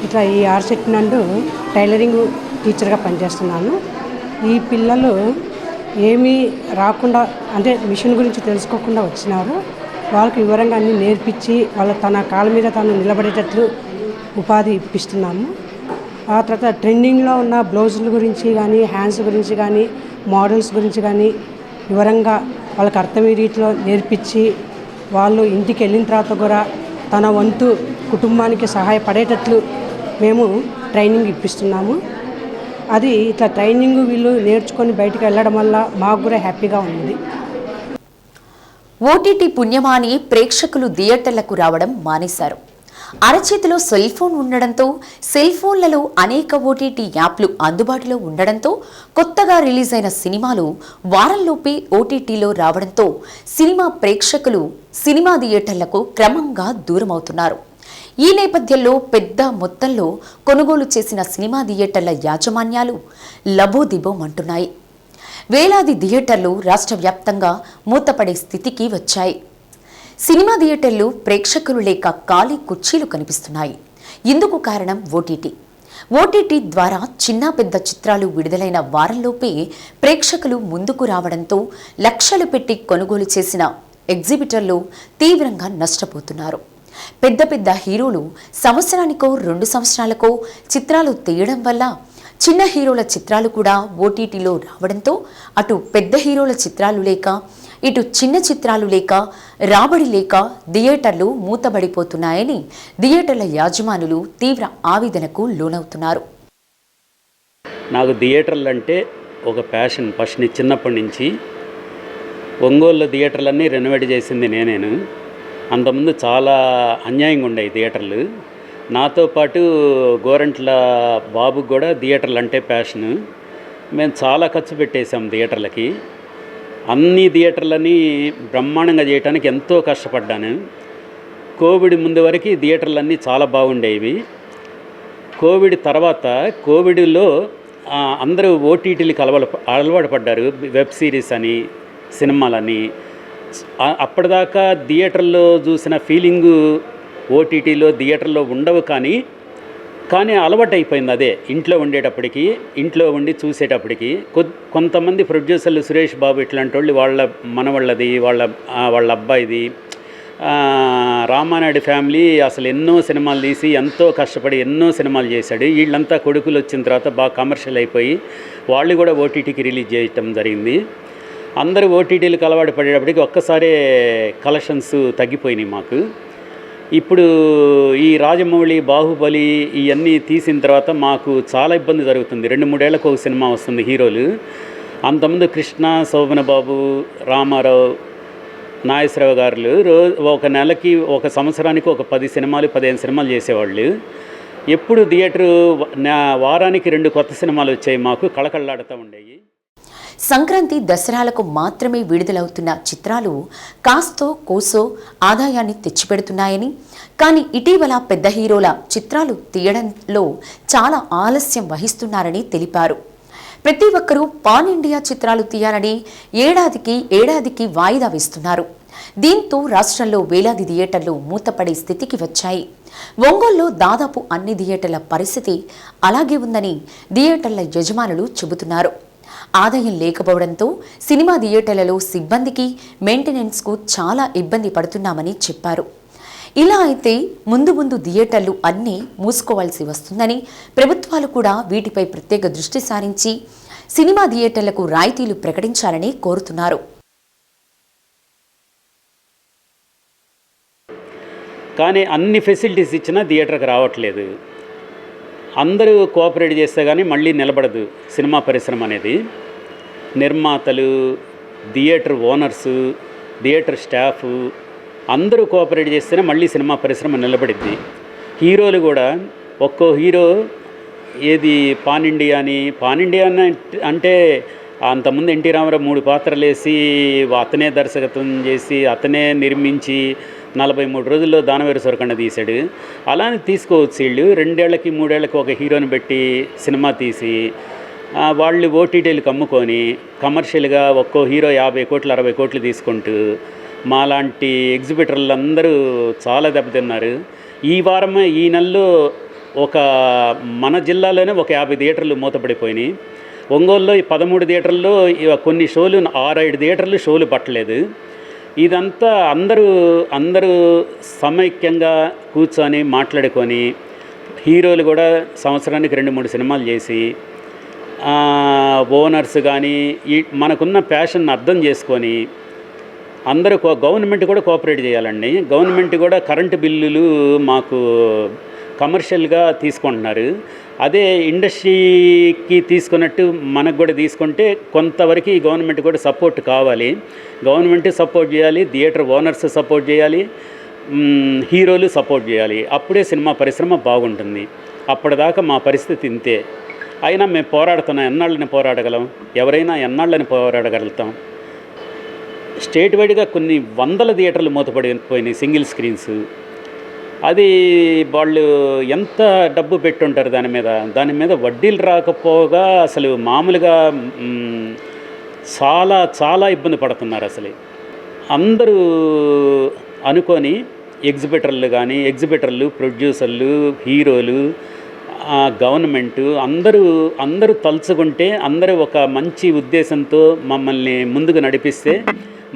ఇట్లా ఈ ఆర్సెట్ నందు టైలరింగ్ టీచర్గా పనిచేస్తున్నాను. ఈ పిల్లలు ఏమీ రాకుండా అంటే మిషన్ గురించి తెలుసుకోకుండా వచ్చినారు. వాళ్ళకి వివరంగా అన్నీ నేర్పించి తన కాళ్ళ మీద తాను నిలబడేటట్లు ఉపాధి ఇప్పిస్తున్నాము. ఆ తర్వాత ట్రెండింగ్లో ఉన్న బ్లౌజుల గురించి కానీ, హ్యాండ్స్ గురించి కానీ, మోడల్స్ గురించి కానీ వివరంగా వాళ్ళకి అర్థమయ్యే రీతిలో నేర్పించి వాళ్ళు ఇంటికి వెళ్ళిన తర్వాత కూడా తన వంతు కుటుంబానికి సహాయపడేటట్లు మేము ట్రైనింగ్ ఇప్పిస్తున్నాము. అది ఇట్లా ట్రైనింగ్ వీళ్ళు నేర్చుకొని బయటకు వెళ్ళడం వల్ల మాకు కూడా హ్యాపీగా ఉంది. ఓటీటీ పుణ్యమాని ప్రేక్షకులు థియేటర్లకు రావడం మానేశారు. అరచేతిలో సెల్ ఫోన్ ఉండడంతో సెల్ ఫోన్లలో అనేక ఓటీటీ యాప్లు అందుబాటులో ఉండడంతో కొత్తగా రిలీజ్ అయిన సినిమాలు వారంలోపే ఓటీటీలో రావడంతో సినిమా ప్రేక్షకులు సినిమా థియేటర్లకు క్రమంగా దూరమవుతున్నారు. ఈ నేపథ్యంలో పెద్ద మొత్తంలో కొనుగోలు చేసిన సినిమా థియేటర్ల యాజమాన్యాలు లబోదిబోమంటున్నాయి. వేలాది థియేటర్లు రాష్ట్ర వ్యాప్తంగా మూతపడే స్థితికి వచ్చాయి. సినిమా థియేటర్లు ప్రేక్షకులు లేక ఖాళీ కుర్చీలు కనిపిస్తున్నాయి. ఇందుకు కారణం ఓటీటీ ద్వారా చిన్న పెద్ద చిత్రాలు విడుదలైన వారంలోపే ప్రేక్షకులు ముందుకు రావడంతో లక్షలు పెట్టి కొనుగోలు చేసిన ఎగ్జిబిటర్లు తీవ్రంగా నష్టపోతున్నారు. పెద్ద పెద్ద హీరోలు సంవత్సరానికో 2 సంవత్సరాలకో చిత్రాలు తీయడం వల్ల చిన్న హీరోల చిత్రాలు కూడా ఓటీటీలో రావడంతో అటు పెద్ద హీరోల చిత్రాలు లేక ఇటు చిన్న చిత్రాలు లేక రాబడి లేక థియేటర్లు మూతబడిపోతున్నాయని థియేటర్ల యాజమానులు తీవ్ర ఆవేదనకు లోనవుతున్నారు. నాకు థియేటర్లు అంటే ఒక ప్యాషన్. ఫస్ట్ చిన్నప్పటి నుంచి ఒంగోలు థియేటర్లన్నీ రెనోవేట్ చేసింది నేనేను. అంతకుముందు చాలా అన్యాయంగా ఉండేవి థియేటర్లు. నాతో పాటు గోరంట్ల బాబుకు కూడా థియేటర్లు అంటే ప్యాషను. మేము చాలా ఖర్చు పెట్టేశాం థియేటర్లకి. అన్ని థియేటర్లని బ్రహ్మాండంగా చేయడానికి ఎంతో కష్టపడ్డాను. కోవిడ్ ముందు వరకు థియేటర్లన్నీ చాలా బాగుండేవి. కోవిడ్ తర్వాత కోవిడ్లో అందరూ ఓటీటీలకు అలవాటు పడ్డారు. వెబ్ సిరీస్ అని, సినిమాలని. అప్పటిదాకా థియేటర్లో చూసిన ఫీలింగు ఓటీటీలో థియేటర్లో ఉండవు. కానీ అలవాటు అయిపోయింది. అదే ఇంట్లో ఉండేటప్పటికి, ఇంట్లో ఉండి చూసేటప్పటికి కొంతమంది ప్రొడ్యూసర్లు, సురేష్ బాబు ఇట్లాంటి వాళ్ళు, వాళ్ళ మనవాళ్ళది, వాళ్ళ అబ్బాయిది, రామానాయుడు ఫ్యామిలీ అసలు ఎన్నో సినిమాలు తీసి ఎంతో కష్టపడి ఎన్నో సినిమాలు చేశాడు. వీళ్ళంతా కొడుకులు వచ్చిన తర్వాత బాగా కమర్షియల్ అయిపోయి వాళ్ళు కూడా ఓటీటీకి రిలీజ్ చేయటం జరిగింది. అందరూ ఓటీటీలకు అలవాటు పడేటప్పటికి ఒక్కసారే కలెక్షన్స్ తగ్గిపోయినాయి మాకు. ఇప్పుడు ఈ రాజమౌళి, బాహుబలి ఇవన్నీ తీసిన తర్వాత మాకు చాలా ఇబ్బంది జరుగుతుంది. 2-3 ఏళ్లకు ఒక సినిమా వస్తుంది హీరోలు. అంతకుముందు కృష్ణ, శోభన బాబు, రామారావు, నాగేశ్వరరావు గారు ఒక నెలకి, ఒక సంవత్సరానికి ఒక 10 సినిమాలు, 15 సినిమాలు చేసేవాళ్ళు. ఎప్పుడు థియేటరు వారానికి 2 కొత్త సినిమాలు వచ్చాయి. మాకు కళకళలాడుతూ ఉండేవి. సంక్రాంతి, దసరాలకు మాత్రమే విడుదలవుతున్న చిత్రాలు కాస్తో కోసో ఆదాయాన్ని తెచ్చిపెడుతున్నాయని, కానీ ఇటీవల పెద్ద హీరోల చిత్రాలు తీయడంలో చాలా ఆలస్యం వహిస్తున్నారని తెలిపారు. ప్రతి ఒక్కరూ పాన్ ఇండియా చిత్రాలు తీయాలని ఏడాదికి వాయిదా వేస్తున్నారు. దీంతో రాష్ట్రంలో వేలాది థియేటర్లు మూతపడే స్థితికి వచ్చాయి. ఒంగోలులో దాదాపు అన్ని థియేటర్ల పరిస్థితి అలాగే ఉందని థియేటర్ల యజమానులు చెబుతున్నారు. ఆదాయం లేకపోవడంతో సినిమా థియేటర్లలో సిబ్బందికి మెయింటెనెన్స్కు చాలా ఇబ్బంది పడుతున్నామని చెప్పారు. ఇలా అయితే ముందు థియేటర్లు అన్నీ మూసుకోవాల్సి వస్తుందని, ప్రభుత్వాలు కూడా వీటిపై ప్రత్యేక దృష్టి సారించి సినిమా థియేటర్లకు రాయితీలు ప్రకటించాలని కోరుతున్నారు. కానీ అన్ని ఫెసిలిటీస్ ఇచ్చినా థియేటర్కి రావట్లేదు. అందరూ కోఆపరేట్ చేస్తే కానీ మళ్ళీ నిలబడదు సినిమా పరిశ్రమ అనేది. నిర్మాతలు, థియేటర్ ఓనర్సు, థియేటర్ స్టాఫ్ అందరూ కోఆపరేట్ చేస్తేనే మళ్ళీ సినిమా పరిశ్రమ నిలబడిద్ది. హీరోలు కూడా ఒక్కో హీరో ఏది పాన్ ఇండియా అంటే అంతకుముందు ఎన్టీ రామారావు 3 పాత్రలు వేసి అతనే దర్శకత్వం చేసి అతనే నిర్మించి 43 రోజుల్లో దానవేరు సొరకండ తీశాడు. అలానే తీసుకోవచ్చు. వీళ్ళు 2 ఏళ్ళకి 3 ఏళ్ళకి ఒక హీరోని పెట్టి సినిమా తీసి వాళ్ళు ఓటీటీలకు అమ్ముకొని కమర్షియల్గా ఒక్కో హీరో 50 కోట్లు 60 కోట్లు తీసుకుంటూ మాలాంటి ఎగ్జిబిటర్లు అందరూ చాలా దెబ్బతిన్నారు. ఈ నెలలో మన జిల్లాలోనే ఒక 50 థియేటర్లు మూతపడిపోయినాయి. ఒంగోలులో 13 థియేటర్లో కొన్ని షోలు 6-7 థియేటర్లు షోలు పట్టలేదు. ఇదంతా అందరూ సమైక్యంగా కూర్చొని మాట్లాడుకొని హీరోలు కూడా సంవత్సరానికి 2-3 సినిమాలు చేసి ఓనర్స్ కానీ మనకున్న ప్యాషన్ అర్థం చేసుకొని అందరూ గవర్నమెంట్ కూడా కోఆపరేట్ చేయాలండి. గవర్నమెంట్ కూడా కరెంటు బిల్లులు మాకు కమర్షియల్గా తీసుకుంటున్నారు. అదే ఇండస్ట్రీకి తీసుకున్నట్టు మనకు కూడా తీసుకుంటే కొంతవరకు ఈ గవర్నమెంట్ కూడా సపోర్ట్ కావాలి. గవర్నమెంట్ సపోర్ట్ చేయాలి, థియేటర్ ఓనర్స్ సపోర్ట్ చేయాలి, హీరోలు సపోర్ట్ చేయాలి. అప్పుడే సినిమా పరిశ్రమ బాగుంటుంది. అప్పటిదాకా మా పరిస్థితి ఇంతే. అయినా మేము పోరాడుతున్నాం. ఎన్నాళ్ళని పోరాడగలం? ఎవరైనా ఎన్నాళ్ళని పోరాడగలుగుతాం? స్టేట్ వైడ్గా కొన్ని 100 థియేటర్లు మూతపడిపోయినాయి సింగిల్ స్క్రీన్స్. అది వాళ్ళు ఎంత డబ్బు పెట్టుంటారు దాని మీద వడ్డీలు రాకపోగా అసలు మామూలుగా చాలా ఇబ్బంది పడుతున్నారు. అసలు అందరూ అనుకొని ఎగ్జిబిటర్లు ప్రొడ్యూసర్లు హీరోలు గవర్నమెంటు అందరూ తలుచుకుంటే అందరూ ఒక మంచి ఉద్దేశంతో మమ్మల్ని ముందుకు నడిపిస్తే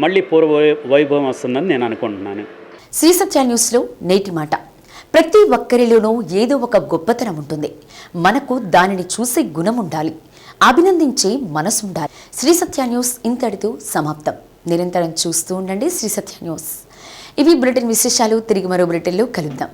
మళ్ళీ పూర్వ వైభవం వస్తుందని నేను అనుకుంటున్నాను. శ్రీ సత్య న్యూస్లో నేటి మాట. ప్రతి ఒక్కరిలోనూ ఏదో ఒక గొప్పతనం ఉంటుంది. మనకు దానిని చూసే గుణం ఉండాలి, అభినందించే మనసు ఉండాలి. శ్రీ సత్య న్యూస్ ఇంతటితో సమాప్తం. నిరంతరం చూస్తూ ఉండండి శ్రీ సత్య న్యూస్. ఇవి బులెటిన్ విశేషాలు. తిరిగి మరో బులెటిన్లో కలుద్దాం.